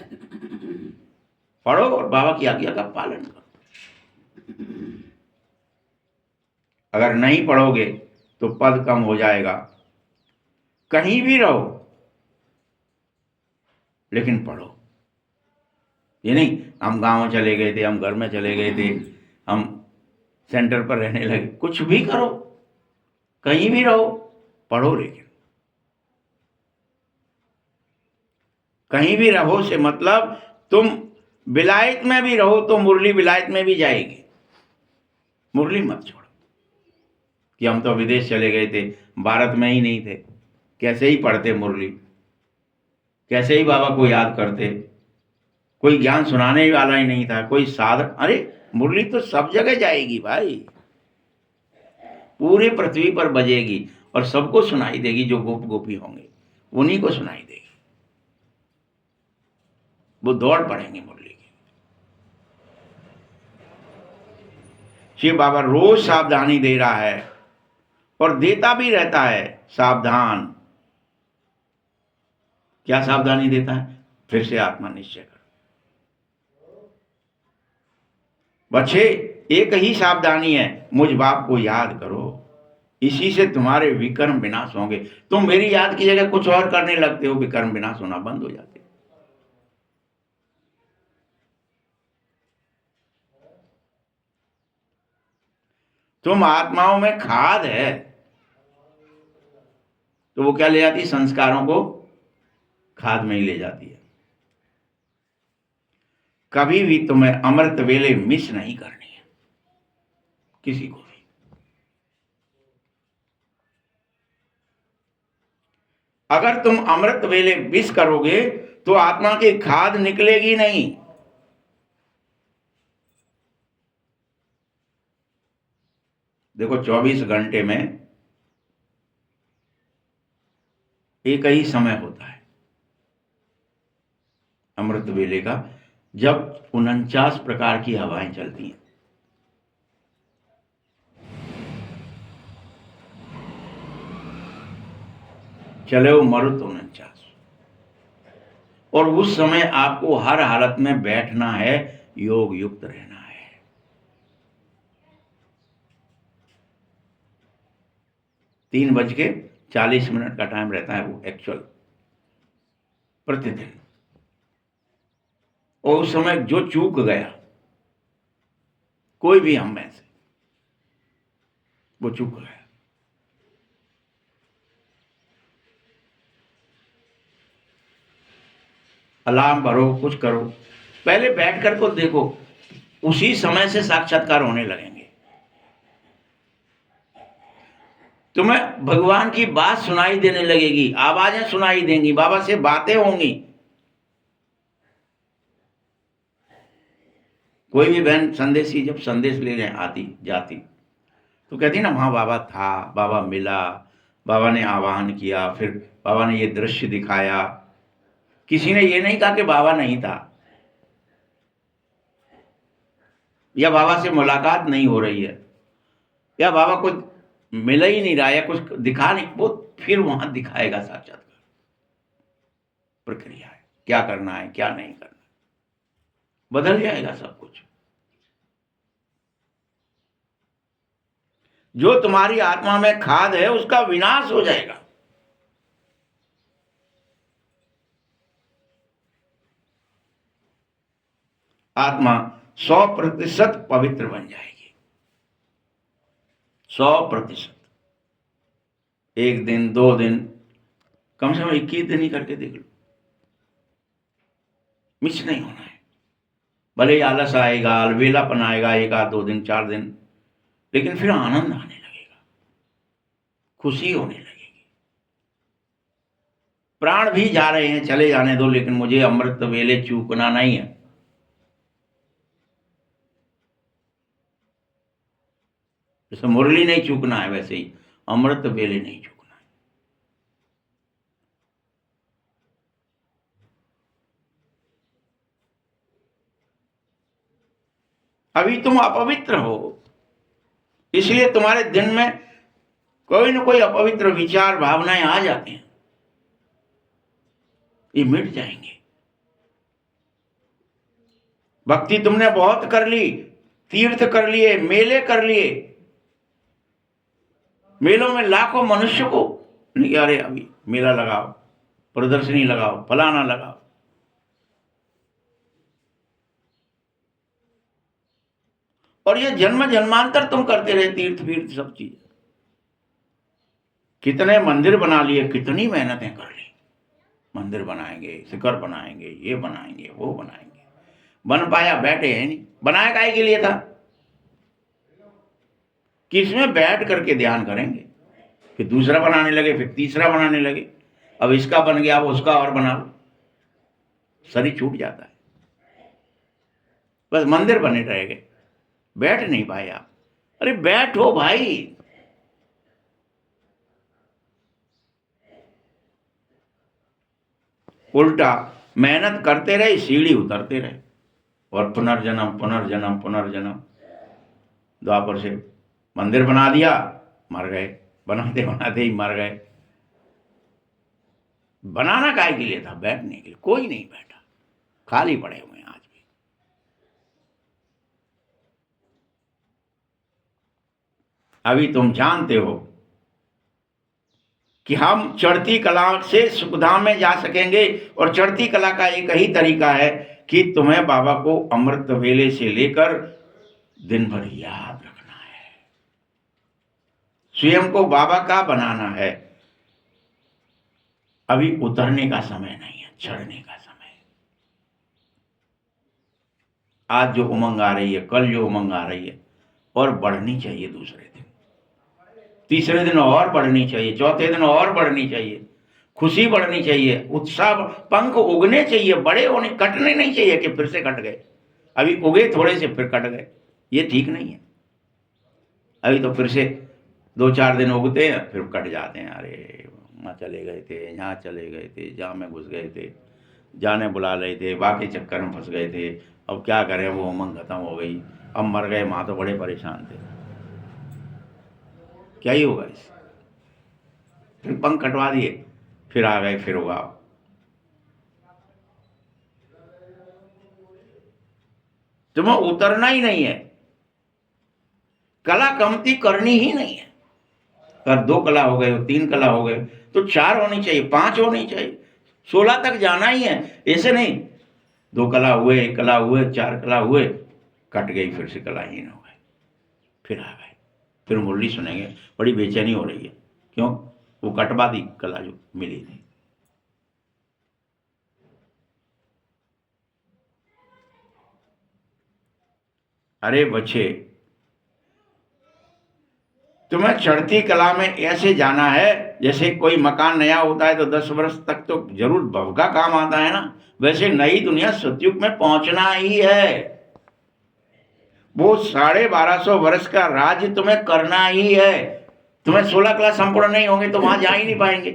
पढ़ो और बाबा की आज्ञा का पालन करो। अगर नहीं पढ़ोगे तो पद कम हो जाएगा। कहीं भी रहो लेकिन पढ़ो। ये नहीं हम गांव चले गए थे, हम घर में चले गए थे, हम सेंटर पर रहने लगे। कुछ भी करो, कहीं भी रहो, पढ़ो। लेकिन कहीं भी रहो से मतलब तुम विलायत में भी रहो तो मुरली विलायत में भी जाएगी। मुरली मत छोड़ो कि हम तो विदेश चले गए थे, भारत में ही नहीं थे, कैसे ही पढ़ते मुरली, कैसे ही बाबा को याद करते। कोई ज्ञान सुनाने वाला ही नहीं था, कोई साधन। अरे मुरली तो सब जगह जाएगी भाई, पूरे पृथ्वी पर बजेगी और सबको सुनाई देगी। जो गोप गोपी होंगे उन्हीं को सुनाई देगी, वो दौड़ पड़ेंगे मुरली की। शिव बाबा रोज सावधानी दे रहा है और देता भी रहता है। सावधान, क्या सावधानी देता है? फिर से आत्मा निश्चय करो बच्चे, एक ही सावधानी है, मुझ बाप को याद करो, इसी से तुम्हारे विकर्म विनाश होंगे। तुम मेरी याद की जगह कुछ और करने लगते हो, विकर्म विनाश होना बंद हो जाते। तुम आत्माओं में खाद है, तो वो क्या ले जाती है? संस्कारों को खाद में ही ले जाती है। कभी भी तुम्हें अमृत वेले मिस नहीं करनी है, किसी को भी। अगर तुम अमृत वेले मिस करोगे तो आत्मा की खाद निकलेगी नहीं। देखो 24 घंटे में एक ही समय होता है अमृत वेले का, जब 49 प्रकार की हवाएं चलती हैं। चले वो मरुत 49, और उस समय आपको हर हालत में बैठना है, योग युक्त रहना है। 3:40 का टाइम रहता है वो एक्चुअल प्रतिदिन। और उस समय जो चूक गया, कोई भी हम में से, वो चूक गया। अलार्म भरो, कुछ करो, पहले बैठ कर को देखो, उसी समय से साक्षात्कार होने लगेंगे। तुम्हें भगवान की बात सुनाई देने लगेगी, आवाजें सुनाई देंगी, बाबा से बातें होंगी। कोई भी बहन संदेशी जब संदेश लेने आती जाती तो कहती ना, वहां बाबा था, बाबा मिला, बाबा ने आह्वान किया, फिर बाबा ने ये दृश्य दिखाया। किसी ने ये नहीं कहा कि बाबा नहीं था या बाबा से मुलाकात नहीं हो रही है या बाबा को मिला ही नहीं रहा या कुछ दिखा नहीं। वो फिर वहां दिखाएगा साक्षात्कार। प्रक्रिया है, क्या करना है क्या नहीं करना, बदल जाएगा सब कुछ। जो तुम्हारी आत्मा में खाद है उसका विनाश हो जाएगा। आत्मा 100% पवित्र बन जाएगी। 100%। 1 दिन 2 दिन, कम से कम 21 दिन ही करके देख लो, मिस नहीं होना है। भले ही आलस आएगा, अलबेलापन आएगा, 1 आध 2 दिन 4 दिन, लेकिन फिर आनंद आने लगेगा, खुशी होने लगेगी। प्राण भी जा रहे हैं, चले जाने दो, लेकिन मुझे अमृत वेले चूकना नहीं है। जैसे मुरली नहीं चूकना है, वैसे ही अमृत वेले नहीं चूकना है। अभी तुम अपवित्र हो, इसलिए तुम्हारे दिन में कोई न कोई अपवित्र विचार भावनाएं आ जाते हैं, ये मिट जाएंगे। भक्ति तुमने बहुत कर ली, तीर्थ कर लिए, मेले कर लिए, मेलों में लाखों मनुष्य को नहीं, अरे अभी मेला लगाओ, प्रदर्शनी लगाओ, फलाना लगाओ, और ये जन्म जन्मांतर तुम करते रहे, तीर्थ वीर्थ सब चीज। कितने मंदिर बना लिए, कितनी मेहनतें कर ली, मंदिर बनाएंगे, शिखर बनाएंगे, ये बनाएंगे, वो बनाएंगे, बन पाया? बैठे हैं नहीं। बनाया काहे के लिए था? कि इसमें बैठ करके ध्यान करेंगे, फिर दूसरा बनाने लगे, फिर तीसरा बनाने लगे, अब इसका बन गया, अब उसका और बना लो, शरीर छूट जाता है। बस मंदिर बने रह गए, बैठ नहीं पाए आप। अरे बैठो भाई, उल्टा मेहनत करते रहे, सीढ़ी उतरते रहे, और पुनर्जन्म पुनर्जन्म पुनर्जन्म। द्वापर से मंदिर बना दिया, मर गए, बनाते बनाते ही मर गए। बनाना काहे के लिए था? बैठने के लिए। कोई नहीं बैठा, खाली पड़े हुए हैं आज भी। अभी तुम जानते हो कि हम चढ़ती कला से सुखधाम में जा सकेंगे, और चढ़ती कला का एक ही तरीका है कि तुम्हें बाबा को अमृत वेले से लेकर दिन भर याद रखना है, स्वयं को बाबा का बनाना है। अभी उतरने का समय नहीं है, चढ़ने का समय। आज जो उमंग आ रही है, कल जो उमंग आ रही है, और बढ़नी चाहिए। दूसरे दिन, तीसरे दिन और बढ़नी चाहिए, चौथे दिन और बढ़नी चाहिए, खुशी बढ़नी चाहिए, उत्साह, पंख उगने चाहिए, बड़े होने, कटने नहीं चाहिए कि फिर से कट गए। अभी उगे थोड़े से फिर कट गए, ये ठीक नहीं है। अभी तो फिर से 2 4 दिन उगते हैं, फिर कट जाते हैं। अरे वहाँ चले गए थे, यहाँ चले गए थे, जहाँ में घुस गए थे, जाने बुला रहे थे, बाकी चक्कर में फंस गए थे, अब क्या करें, वो उमंग खत्म हो गई, अब मर गए, माँ तो बड़े परेशान थे। क्या ही होगा इससे? फिर पंख कटवा दिए, फिर आ गए, फिर उगाओ। तुम्हें उतरना ही नहीं है, कला कमती करनी ही नहीं है। अगर 2 कला हो गए, 3 कला हो गए, तो 4 होनी चाहिए, 5 होनी चाहिए, 16 तक जाना ही है। ऐसे नहीं 2 कला हुए, 1 कला हुए, 4 कला हुए, कट गई, फिर से कलाहीन हो गए, फिर आ गए, फिर मुरली सुनेंगे, बड़ी बेचैनी हो रही है। क्यों? वो कटवा दी कला जो मिली थी। अरे बच्चे, तुम्हें चढ़ती कला में ऐसे जाना है जैसे कोई मकान नया होता है तो 10 वर्ष तक तो जरूर भवगा काम आता है ना, वैसे नई दुनिया सतयुग में पहुंचना ही है। वो 1250 वर्ष का राज्य तुम्हें करना ही है। तुम्हें 16 क्लास संपूर्ण नहीं होंगे तो वहां जा ही नहीं पाएंगे।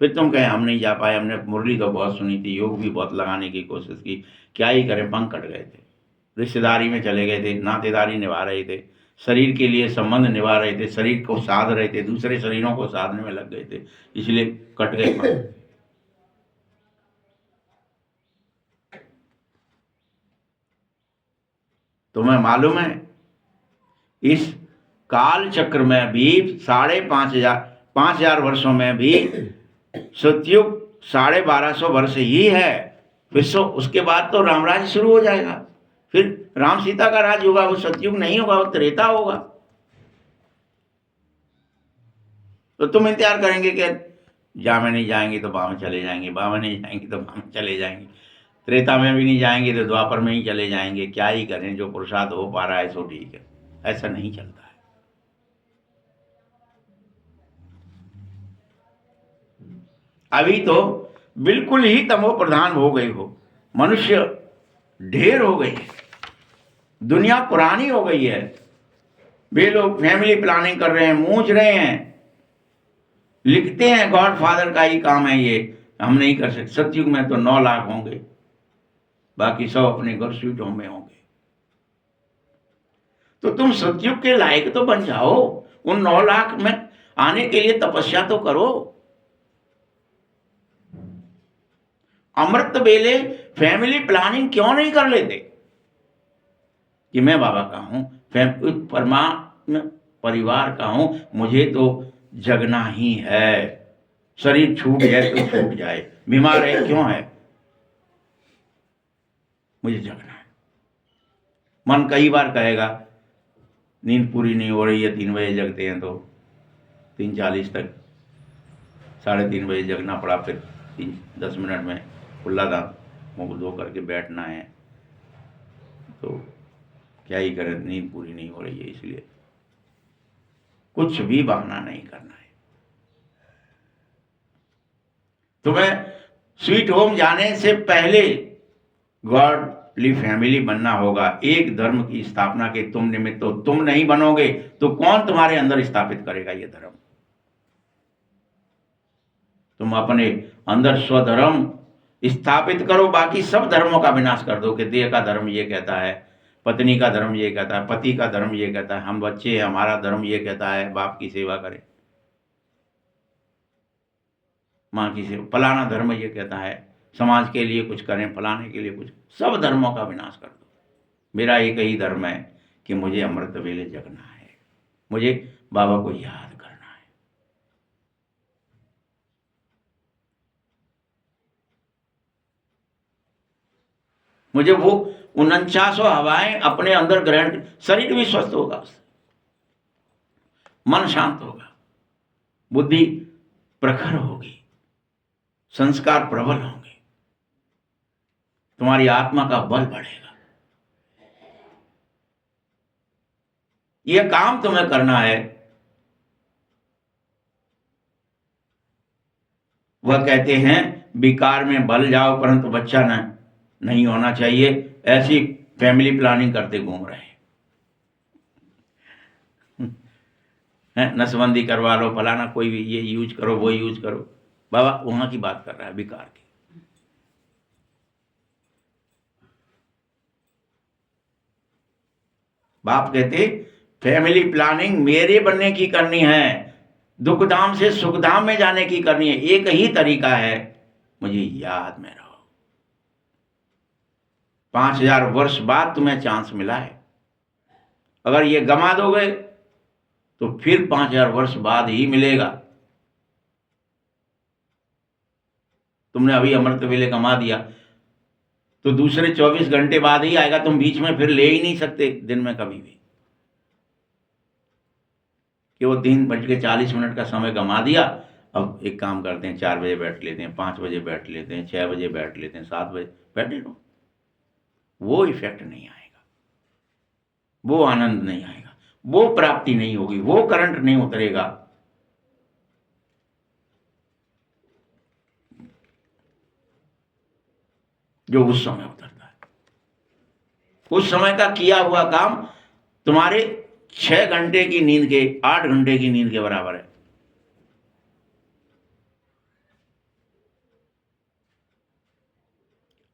फिर तुम कहें हम नहीं जा पाए, हमने मुरली तो बहुत सुनी थी, योग भी बहुत लगाने की कोशिश की, क्या ही करें, पंख कट गए थे, रिश्तेदारी में चले गए थे, नातेदारी निभा रहे थे, शरीर के लिए संबंध निभा रहे थे, शरीर को साध रहे थे, दूसरे शरीरों को साधने में लग गए थे, इसलिए कट गए पंख। तुम्हें मालूम है इस काल चक्र में भी 5,500 वर्षों में भी सतयुग 1250 वर्ष ही है। फिर उसके बाद तो रामराज शुरू हो जाएगा, फिर राम सीता का राज होगा, वो सतयुग नहीं होगा, वो त्रेता होगा। तो तुम इंतजार करेंगे कि जा में नहीं जाएंगे तो बाम चले जाएंगे, बाम नहीं जाएंगे तो बाम चले जाएंगे। त्रेता में भी नहीं जाएंगे तो द्वापर में ही चले जाएंगे, क्या ही करें, जो पुरुषार्थ हो पा रहा है सो ठीक है। ऐसा नहीं चलता है। अभी तो बिल्कुल ही तमो प्रधान हो गई हो, मनुष्य ढेर हो गई है, दुनिया पुरानी हो गई है। वे लोग फैमिली प्लानिंग कर रहे हैं, मूंझ रहे हैं, लिखते हैं गॉड फादर का ही काम है ये, हम नहीं कर सकते। सतयुग में तो 9 लाख होंगे, बाकी सब अपने घर स्वीट होम में होंगे। तो तुम सतयुग के लायक तो बन जाओ, उन 9 लाख में आने के लिए तपस्या तो करो। अमृत बेले फैमिली प्लानिंग क्यों नहीं कर लेते कि मैं बाबा का हूं, परमात्मा परिवार का हूं, मुझे तो जगना ही है, शरीर छूट जाए तो छूट जाए, बीमार है क्यों है, मुझे जगना है। मन कई बार कहेगा नींद पूरी नहीं हो रही है, 3 बजे जगते हैं तो 3:40 तक, 3:30 बजे जगना पड़ा, फिर 10 मिनट में खुला था मुंह धो करके बैठना है, तो क्या ही करें, नींद पूरी नहीं हो रही है। इसलिए कुछ भी बहाना नहीं करना है। तुम्हें स्वीट होम जाने से पहले गॉडली फैमिली बनना होगा। एक धर्म की स्थापना के तुम निमित्त हो, तुम नहीं बनोगे तो कौन तुम्हारे अंदर स्थापित करेगा ये धर्म। तुम अपने अंदर स्वधर्म स्थापित करो, बाकी सब धर्मों का विनाश कर दो। कि देह का धर्म ये कहता है, पत्नी का धर्म ये कहता है, पति का धर्म ये कहता है, हम बच्चे हैं हमारा धर्म ये कहता है बाप की सेवा करें, माँ की सेवा, फलाना धर्म ये कहता है समाज के लिए कुछ करें, फलाने के लिए कुछ, सब धर्मों का विनाश कर दो। मेरा एक ही धर्म है कि मुझे अमृत वेले जगना है, मुझे बाबा को याद करना है। मुझे वो 49 हवाएं अपने अंदर ग्रहण, शरीर भी स्वस्थ होगा उससे, मन शांत होगा, बुद्धि प्रखर होगी, संस्कार प्रबल होंगे, तुम्हारी आत्मा का बल बढ़ेगा। यह काम तुम्हें करना है। वह कहते हैं विकार में बल जाओ परंतु बच्चा नहीं होना चाहिए, ऐसी फैमिली प्लानिंग करते घूम रहे हैं। नसबंदी करवा लो, फलाना कोई भी ये यूज करो, वो यूज करो। बाबा वहां की बात कर रहा है, विकार की। बाप कहते फैमिली प्लानिंग मेरे बनने की करनी है, दुखधाम से सुखधाम में जाने की करनी है। एक ही तरीका है, मुझे याद में रहो। 5000 वर्ष बाद तुम्हें चांस मिला है, अगर ये गमा दोगे तो फिर 5000 वर्ष बाद ही मिलेगा। तुमने अभी अमृत वेले गमा दिया तो दूसरे 24 घंटे बाद ही आएगा, तुम बीच में फिर ले ही नहीं सकते दिन में कभी भी, कि वो 3:40 का समय गमा दिया। अब एक काम करते हैं, 4 बजे बैठ लेते हैं, 5 बजे बैठ लेते हैं, 6 बजे बैठ लेते हैं, 7 बजे बैठे रहो। वो इफेक्ट नहीं आएगा, वो आनंद नहीं आएगा, वो प्राप्ति नहीं होगी, वो करंट नहीं उतरेगा। जो उस समय उतरता है, उस समय का किया हुआ काम तुम्हारे 6 घंटे की नींद के, 8 घंटे की नींद के बराबर है।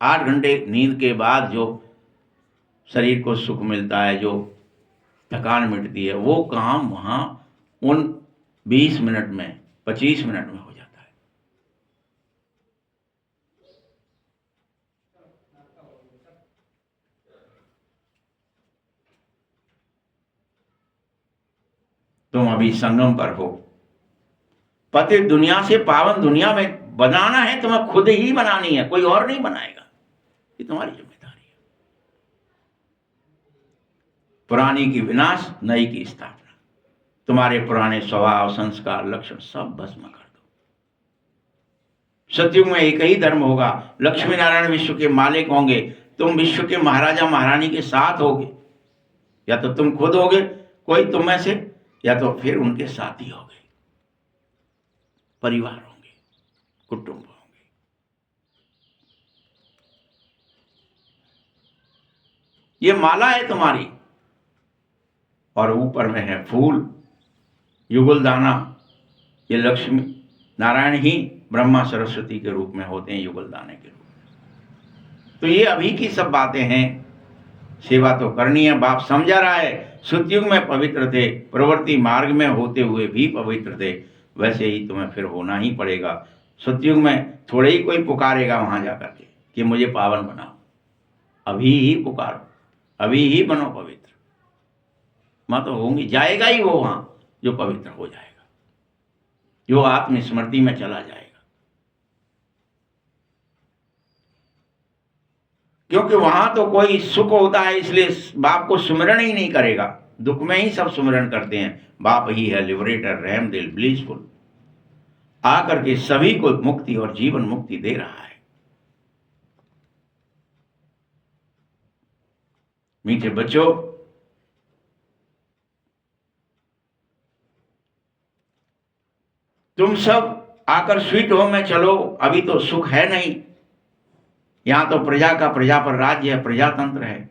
आठ घंटे नींद के बाद जो शरीर को सुख मिलता है, जो थकान मिटती है, वो काम वहां उन 20 मिनट में, 25 मिनट में हो जाता है। तुम अभी संगम पर हो, पति दुनिया से पावन दुनिया में बनाना है, तुम्हें खुद ही बनानी है, कोई और नहीं बनाएगा, ये तुम्हारी जिम्मेदारी है। पुरानी की विनाश, नई की स्थापना। तुम्हारे पुराने स्वभाव, संस्कार, लक्षण सब भस्म कर दो, सतयुग में एक ही धर्म होगा, लक्ष्मी नारायण विश्व के मालिक होंगे, तुम विश्व के महाराजा महारानी के साथ होगे, या तो तुम खुद होगे कोई तुम में से, या तो फिर उनके साथी होगे, परिवार होंगे, कुटुंब होंगे। ये माला है तुम्हारी, और ऊपर में है फूल, युगल दाना। ये लक्ष्मी नारायण ही ब्रह्मा सरस्वती के रूप में होते हैं, युगल दाने के रूप में। तो ये अभी की सब बातें हैं, सेवा तो करनी है। बाप समझा रहा है, सतयुग में पवित्र थे, प्रवृत्ति मार्ग में होते हुए भी पवित्र थे, वैसे ही तुम्हें फिर होना ही पड़ेगा। सतयुग में थोड़े ही कोई पुकारेगा वहां जाकर के कि मुझे पावन बनाओ। अभी ही पुकारो, अभी ही बनो पवित्र। मां तो होंगी, जाएगा ही वो वहां जो पवित्र हो जाएगा, जो आत्मस्मृति में चला जाएगा। क्योंकि वहां तो कोई सुख होता है, इसलिए बाप को सुमिरन ही नहीं करेगा, दुख में ही सब सुमिरन करते हैं। बाप ही है लिबरेटर, रहम दिल, ब्लिसफुल, आकर के सभी को मुक्ति और जीवन मुक्ति दे रहा है। मीठे बच्चों, तुम सब आकर स्वीट होम में चलो। अभी तो सुख है नहीं, यहां तो प्रजा का प्रजा पर राज्य है, प्रजातंत्र है।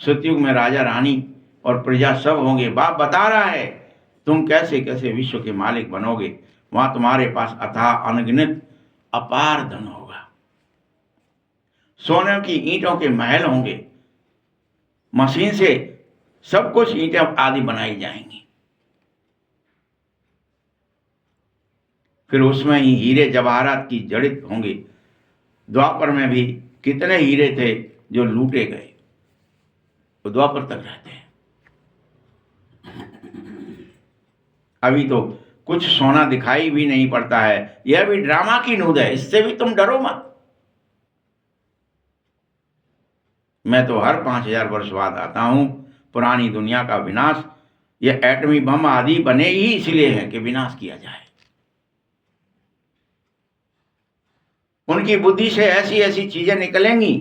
सतयुग में राजा रानी और प्रजा सब होंगे। बाप बता रहा है तुम कैसे कैसे विश्व के मालिक बनोगे। वहां तुम्हारे पास अथाह अनगिनत अपार धन होगा, सोने की ईंटों के महल होंगे, मशीन से सब कुछ ईंटें आदि बनाई जाएंगी। फिर उसमें ही हीरे जवाहरात की जड़ित होंगे। द्वापर में भी कितने हीरे थे जो लूटे गए, तो द्वापर तक रहते हैं। अभी तो कुछ सोना दिखाई भी नहीं पड़ता है। यह भी ड्रामा की नूद है, इससे भी तुम डरो मत। मैं तो हर 5000 वर्ष बाद आता हूं। पुरानी दुनिया का विनाश, यह एटमी बम आदि बने ही इसलिए है कि विनाश किया जाए। उनकी बुद्धि से ऐसी ऐसी चीजें निकलेंगी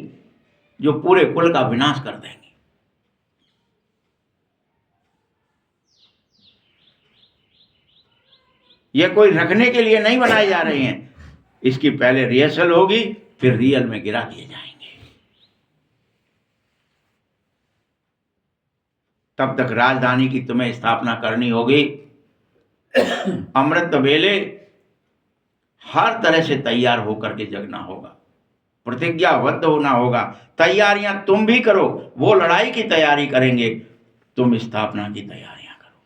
जो पूरे कुल का विनाश कर देंगी। यह कोई रखने के लिए नहीं बनाए जा रहे हैं, इसकी पहले रिहर्सल होगी, फिर रियल में गिरा दिए जाएंगे। तब तक राजधानी की तुम्हें स्थापना करनी होगी। अमृत वेले हर तरह से तैयार होकर के जगना होगा, प्रतिज्ञाबद्ध होना होगा। तैयारियां तुम भी करो, वो लड़ाई की तैयारी करेंगे, तुम स्थापना की तैयारियां करो।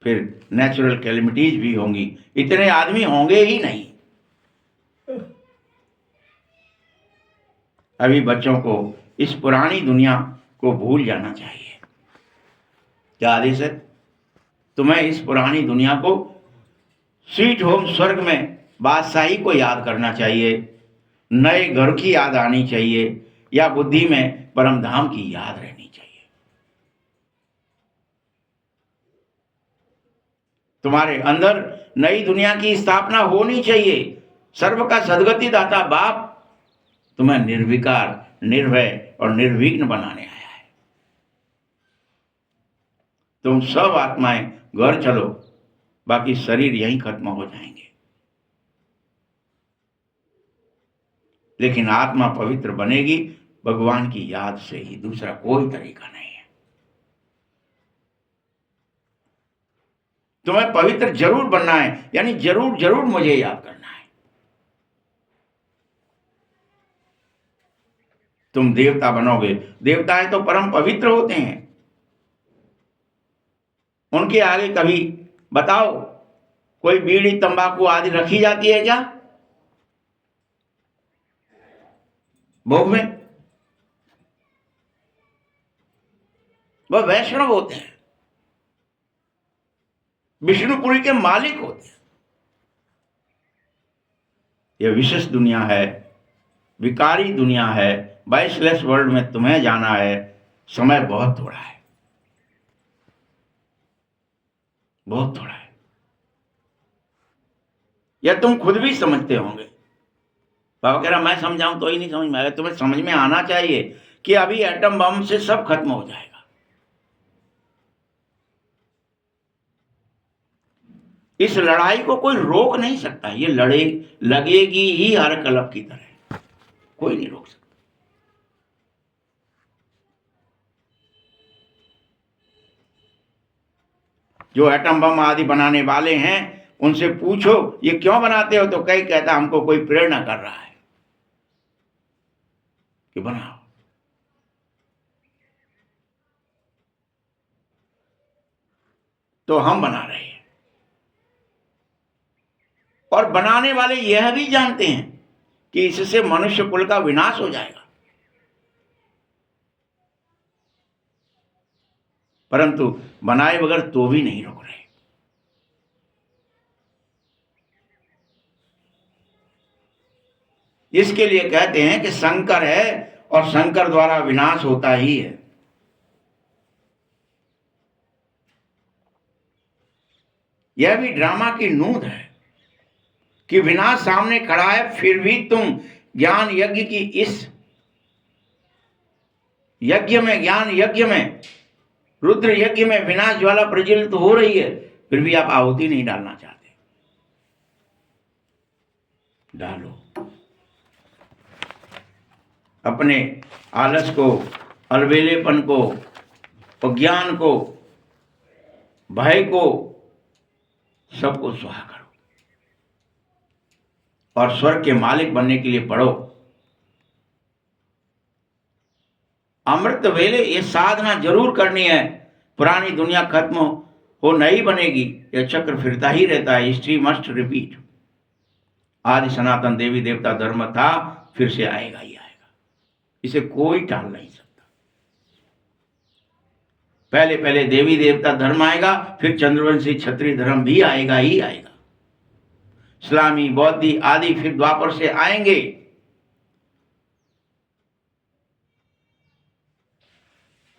फिर नेचुरल कैलेमिटीज भी होंगी, इतने आदमी होंगे ही नहीं। अभी बच्चों को इस पुरानी दुनिया को भूल जाना चाहिए। क्या आदेश है? तुम्हें इस पुरानी दुनिया को स्वीट होम स्वर्ग में बादशाही को याद करना चाहिए, नए घर की याद आनी चाहिए, या बुद्धि में परम धाम की याद रहनी चाहिए। तुम्हारे अंदर नई दुनिया की स्थापना होनी चाहिए। सर्व का सद्गति दाता बाप तुम्हें निर्विकार, निर्भय और निर्विघ्न बनाने आया है। तुम सब आत्माएं घर चलो, बाकी शरीर यहीं खत्म हो जाएंगे, लेकिन आत्मा पवित्र बनेगी भगवान की याद से ही, दूसरा कोई तरीका नहीं है। तुम्हें पवित्र जरूर बनना है, यानी जरूर जरूर मुझे याद करना है। तुम देवता बनोगे, देवताएं तो परम पवित्र होते हैं, उनके आगे कभी बताओ कोई बीड़ी तंबाकू आदि रखी जाती है क्या भोग में? वह वैष्णव होते हैं, विष्णुपुरी के मालिक होते हैं। यह विशेष दुनिया है, विकारी दुनिया है, बाइसलेस वर्ल्ड में तुम्हें जाना है। समय बहुत थोड़ा है, बहुत थोड़ा है। या तुम खुद भी समझते होंगे। बाबा कह रहा मैं समझाऊं तो ही नहीं समझ में आएगा, तुम्हें समझ में आना चाहिए कि अभी एटम बम से सब खत्म हो जाएगा। इस लड़ाई को कोई रोक नहीं सकता, ये लड़े लगेगी ही हर कलप की तरह, कोई नहीं रोक सकता। जो एटम बम आदि बनाने वाले हैं उनसे पूछो ये क्यों बनाते हो, तो कई कहता हमको कोई प्रेरणा कर रहा है कि बनाओ। तो हम बना रहे हैं, और बनाने वाले यह भी जानते हैं कि इससे मनुष्य कुल का विनाश हो जाएगा, परंतु बनाए बगैर तो भी नहीं रोक रहे। इसके लिए कहते हैं कि शंकर है और शंकर द्वारा विनाश होता ही है। यह भी ड्रामा की नूंद है कि विनाश सामने खड़ा है, फिर भी तुम ज्ञान यज्ञ की इस यज्ञ में, ज्ञान यज्ञ में, रुद्र यज्ञ में विनाश ज्वाला प्रज्वलित तो हो रही है, फिर भी आप आहुति नहीं डालना चाहते। डालो। अपने आलस को, अलबेलेपन को, अज्ञान को, भय को, सबको स्वाहा करो और स्वर्ग के मालिक बनने के लिए पढ़ो। अमृत वेले ये साधना जरूर करनी है। पुरानी दुनिया खत्म हो नई बनेगी, यह चक्र फिरता ही रहता है। History must repeat. आदि सनातन देवी देवता धर्म था, फिर से आएगा ही आएगा, इसे कोई टाल नहीं सकता। पहले पहले देवी देवता धर्म आएगा, फिर चंद्रवंशी क्षत्रिय धर्म भी आएगा ही आएगा। इस्लामी, बौद्धी आदि फिर द्वापर से आएंगे।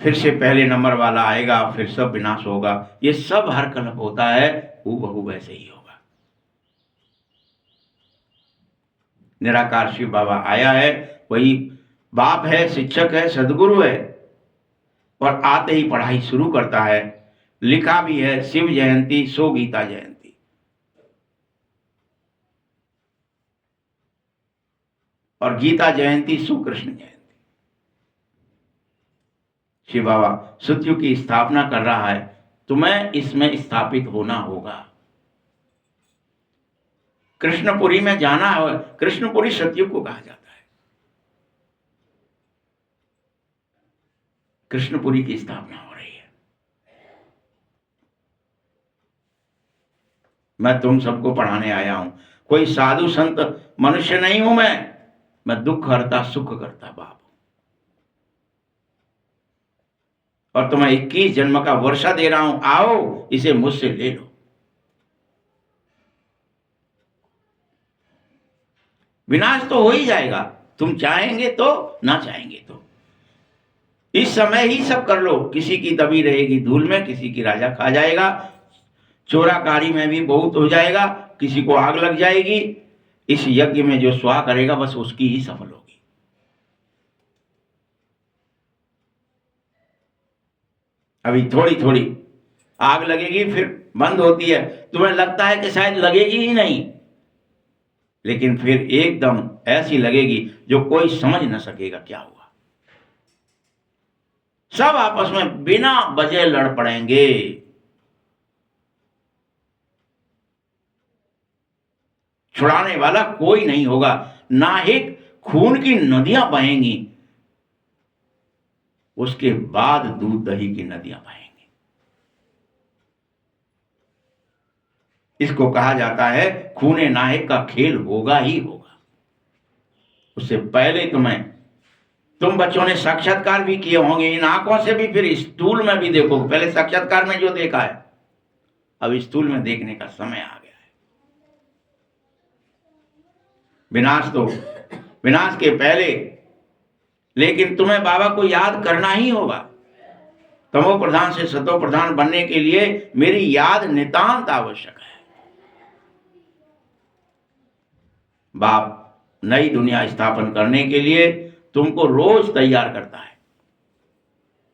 फिर से पहले नंबर वाला आएगा, फिर सब विनाश होगा। ये सब हर कल्प होता है, हूबहू वैसे ही होगा। निराकार शिव बाबा आया है, वही बाप है, शिक्षक है, सदगुरु है, और आते ही पढ़ाई शुरू करता है। लिखा भी है, शिव जयंती सो गीता जयंती। और गीता जयंती सो कृष्ण जयंती। शिव बाबा सतयुग की स्थापना कर रहा है, तुम्हें इसमें स्थापित होना होगा। कृष्णपुरी में जाना है। कृष्णपुरी सतयुग को कहा जाता है। कृष्णपुरी की स्थापना हो रही है। मैं तुम सबको पढ़ाने आया हूं, कोई साधु संत मनुष्य नहीं हूं मैं दुख हरता सुख करता बाप। और तुम्हें 21 जन्म का वर्षा दे रहा हूं, आओ इसे मुझसे ले लो। विनाश तो हो ही जाएगा, तुम चाहेंगे तो, ना चाहेंगे तो। इस समय ही सब कर लो। किसी की दबी रहेगी धूल में, किसी की राजा खा जाएगा। चोराकारी में भी बहुत हो जाएगा, किसी को आग लग जाएगी। इस यज्ञ में जो स्वाहा करेगा बस उसकी ही सफल होगी। अभी थोड़ी थोड़ी आग लगेगी, फिर बंद होती है। तुम्हें लगता है कि शायद लगेगी ही नहीं, लेकिन फिर एकदम ऐसी लगेगी जो कोई समझ न सकेगा क्या हुआ। सब आपस में बिना वजह लड़ पड़ेंगे। छुड़ाने वाला कोई नहीं होगा। नाहिक खून की नदियां बहेंगी, उसके बाद दूध दही की नदियां बहेंगी। इसको कहा जाता है खूने नाहिक का खेल होगा ही होगा। उससे पहले तुम बच्चों ने साक्षात्कार भी किए होंगे, इन आंखों से भी, फिर स्थूल में भी देखो। पहले साक्षात्कार में जो देखा है, अब स्थूल में देखने का समय आ गया है। विनाश के पहले, लेकिन तुम्हें बाबा को याद करना ही होगा। तमो प्रधान से सतो प्रधान बनने के लिए मेरी याद नितांत आवश्यक है। बाप नई दुनिया स्थापन करने के लिए तुमको रोज तैयार करता है,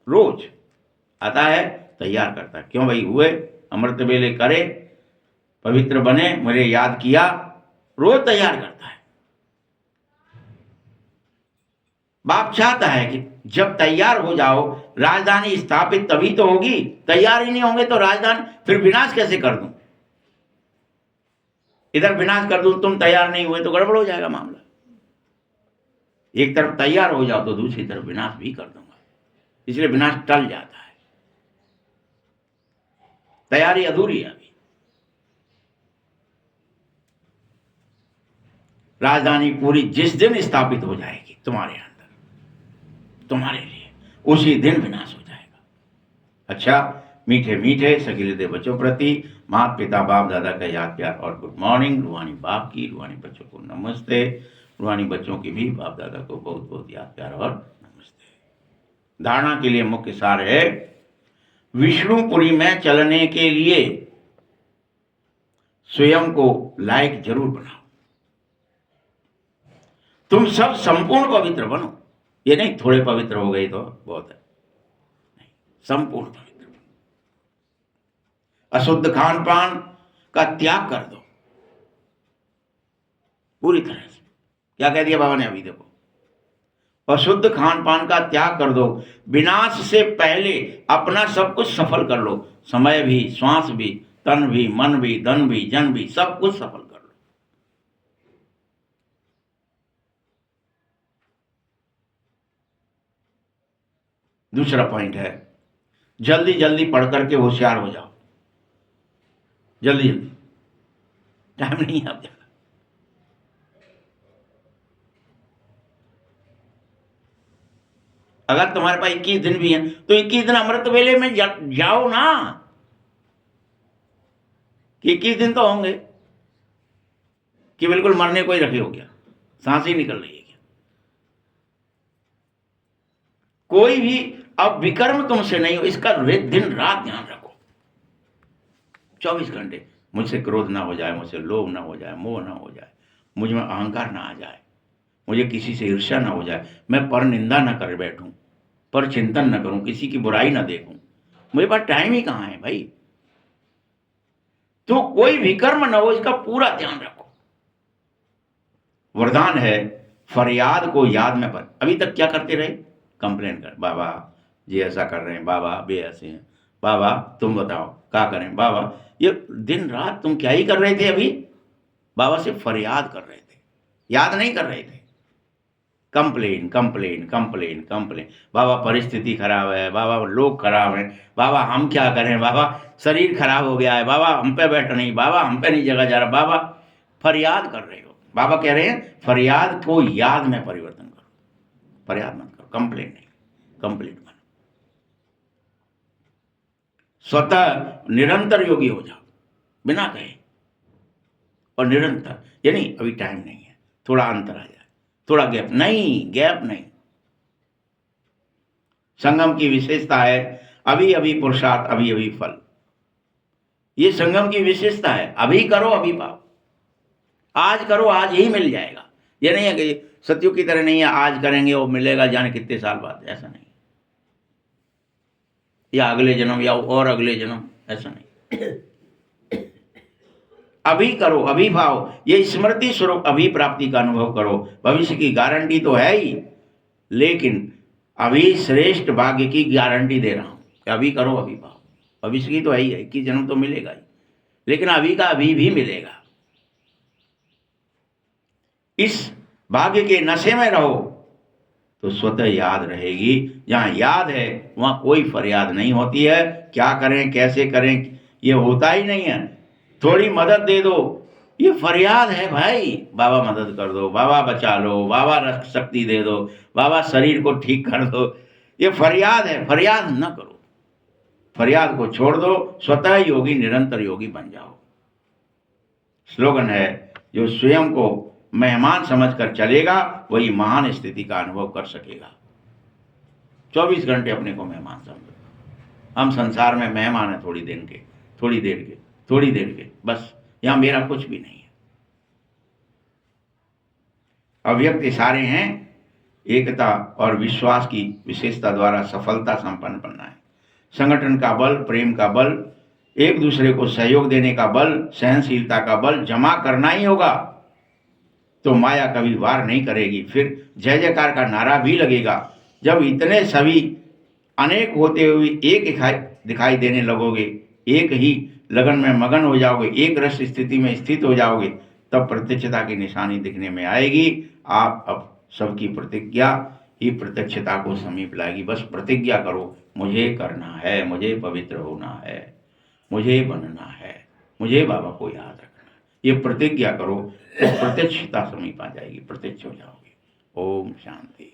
रोज आता है तैयार करता है। क्यों भाई हुए, अमृत वेले करे, पवित्र बने, मुझे याद किया, रोज तैयार करता है। बाप चाहता है कि जब तैयार हो जाओ, राजधानी स्थापित तभी तो होगी। तैयार ही नहीं होंगे तो राजधानी फिर विनाश कैसे कर दूं? इधर विनाश कर दूं, तुम तैयार नहीं हुए तो गड़बड़ हो जाएगा मामला। एक तरफ तैयार हो जाओ तो दूसरी तरफ विनाश भी कर दूंगा, इसलिए विनाश टल जाता है। तैयारी अधूरी है अभी। राजधानी पूरी जिस दिन स्थापित हो जाएगी तुम्हारे अंदर, तुम्हारे लिए, उसी दिन विनाश हो जाएगा। अच्छा, मीठे मीठे सकीले बच्चों प्रति माता पिता बाप दादा का याद प्यार और गुड मॉर्निंग। रूहानी बाप की, रूहानी बच्चों को नमस्ते। रूहानी बच्चों की भी बाप दादा को बहुत बहुत याद प्यार और नमस्ते। धारणा के लिए मुख्य सार है, विष्णुपुरी में चलने के लिए स्वयं को लायक जरूर बनाओ। तुम सब संपूर्ण पवित्र बनो। ये नहीं थोड़े पवित्र हो गए तो बहुत है, नहीं, संपूर्ण पवित्र। अशुद्ध खान पान का त्याग कर दो पूरी तरह से। क्या कह दिया बाबा ने अभी, देखो, अशुद्ध खान पान का त्याग कर दो। विनाश से पहले अपना सब कुछ सफल कर लो, समय भी, श्वास भी, तन भी, मन भी, धन भी, जन भी, सब कुछ सफल कर लो। दूसरा पॉइंट है, जल्दी जल्दी पढ़ करके होशियार हो जाओ। जल्दी जल्दी, टाइम नहीं है अब ज्यादा। अगर तुम्हारे पास 21 दिन भी हैं तो 21 दिन अमृत वेले में जाओ ना, कि 21 दिन तो होंगे कि बिल्कुल मरने को ही रखे हो, क्या सांस ही निकल रही है क्या? कोई भी अब विकर्म तुमसे नहीं हो, इसका दिन रात ध्यान रखो। 24 घंटे मुझसे क्रोध ना हो जाए, मुझसे लोभ ना हो जाए, मोह ना हो जाए, मुझ में अहंकार ना आ जाए, मुझे किसी से ईर्ष्या ना हो जाए, मैं पर निंदा ना कर बैठूं, पर चिंतन न करूं, किसी की बुराई ना देखूं। मेरे पास टाइम ही कहां है भाई? तो कोई विकर्म न हो, इसका पूरा ध्यान रखो। वरदान है, फरियाद को याद में पर। अभी तक क्या करते रहे? कंप्लेन कर, बाबा जी ऐसा कर रहे हैं, बाबा वे ऐसे हैं, बाबा तुम बताओ क्या करें बाबा। ये दिन रात तुम क्या ही कर रहे थे? अभी बाबा से फरियाद कर रहे थे, याद नहीं कर रहे थे। कंप्लेन कंप्लेन कंप्लेन कंप्लेन, बाबा परिस्थिति खराब है, बाबा लोग खराब हैं, बाबा हम क्या करें, बाबा शरीर खराब हो गया है, बाबा हम पे बैठ नहीं, बाबा हम पे नहीं जगह जा रहा। बाबा फरियाद कर रहे हो। बाबा कह रहे हैं फरियाद को याद में परिवर्तन करो, फरियाद मत करो, कंप्लेन नहीं, कंप्लीट बनो। स्वतः निरंतर योगी हो जाओ, बिना कहे, और निरंतर, यानी अभी टाइम नहीं है, थोड़ा अंतर आ जाए, थोड़ा गैप नहीं, गैप नहीं। संगम की विशेषता है, अभी अभी पुरुषार्थ, अभी अभी फल। ये संगम की विशेषता है, अभी करो अभी पाओ, आज करो आज ही मिल जाएगा। ये नहीं है कि सत्युग की तरह नहीं है, आज करेंगे वो मिलेगा जाने कितने साल बाद, ऐसा नहीं, या अगले जन्म या और अगले जन्म, ऐसा नहीं। अभी करो, अभी भाव, ये स्मृति स्वरूप अभी प्राप्ति का अनुभव करो। भविष्य की गारंटी तो है ही, लेकिन अभी श्रेष्ठ भाग्य की गारंटी दे रहा हूं कि अभी करो अभी भाव। भविष्य की तो है ही है कि जन्म तो मिलेगा ही, लेकिन अभी का अभी भी मिलेगा। इस भाग्य के नशे में रहो तो स्वतः याद रहेगी। जहां याद है वहां कोई फरियाद नहीं होती है, क्या करें कैसे करें ये होता ही नहीं है। थोड़ी मदद दे दो, ये फरियाद है भाई, बाबा मदद कर दो, बाबा बचा लो, बाबा रक्त शक्ति दे दो, बाबा शरीर को ठीक कर दो, ये फरियाद है। फरियाद न करो, फरियाद को छोड़ दो, स्वतः योगी निरंतर योगी बन जाओ। स्लोगन है, जो स्वयं को मेहमान समझकर चलेगा वही महान स्थिति का अनुभव कर सकेगा। 24 घंटे अपने को मेहमान समझो, हम संसार में मेहमान हैं थोड़ी देर के, थोड़ी देर के, बस यहाँ मेरा कुछ भी नहीं है। अव्यक्त इशारे हैं एकता और विश्वास की विशेषता द्वारा सफलता संपन्न बनना है। संगठन का बल, प्रेम का बल, एक दूसरे को सहयोग देने का बल, सहनशीलता का बल जमा करना ही होगा, तो माया कभी वार नहीं करेगी। फिर जय जयकार का नारा भी लगेगा। जब इतने सभी अनेक होते हुए एक दिखाई देने लगोगे, एक ही लगन में मगन हो जाओगे, एक रस स्थिति में स्थित हो जाओगे, तब प्रत्यक्षता की निशानी दिखने में आएगी। आप अब सबकी प्रतिज्ञा ही प्रत्यक्षता को समीप लाएगी। बस प्रतिज्ञा करो, मुझे करना है, मुझे पवित्र होना है, मुझे बनना है, मुझे बाबा को याद रखना है। ये प्रतिज्ञा करो तो प्रत्यक्षता समीप आ जाएगी, प्रत्यक्ष हो जाओगे। ओम शांति।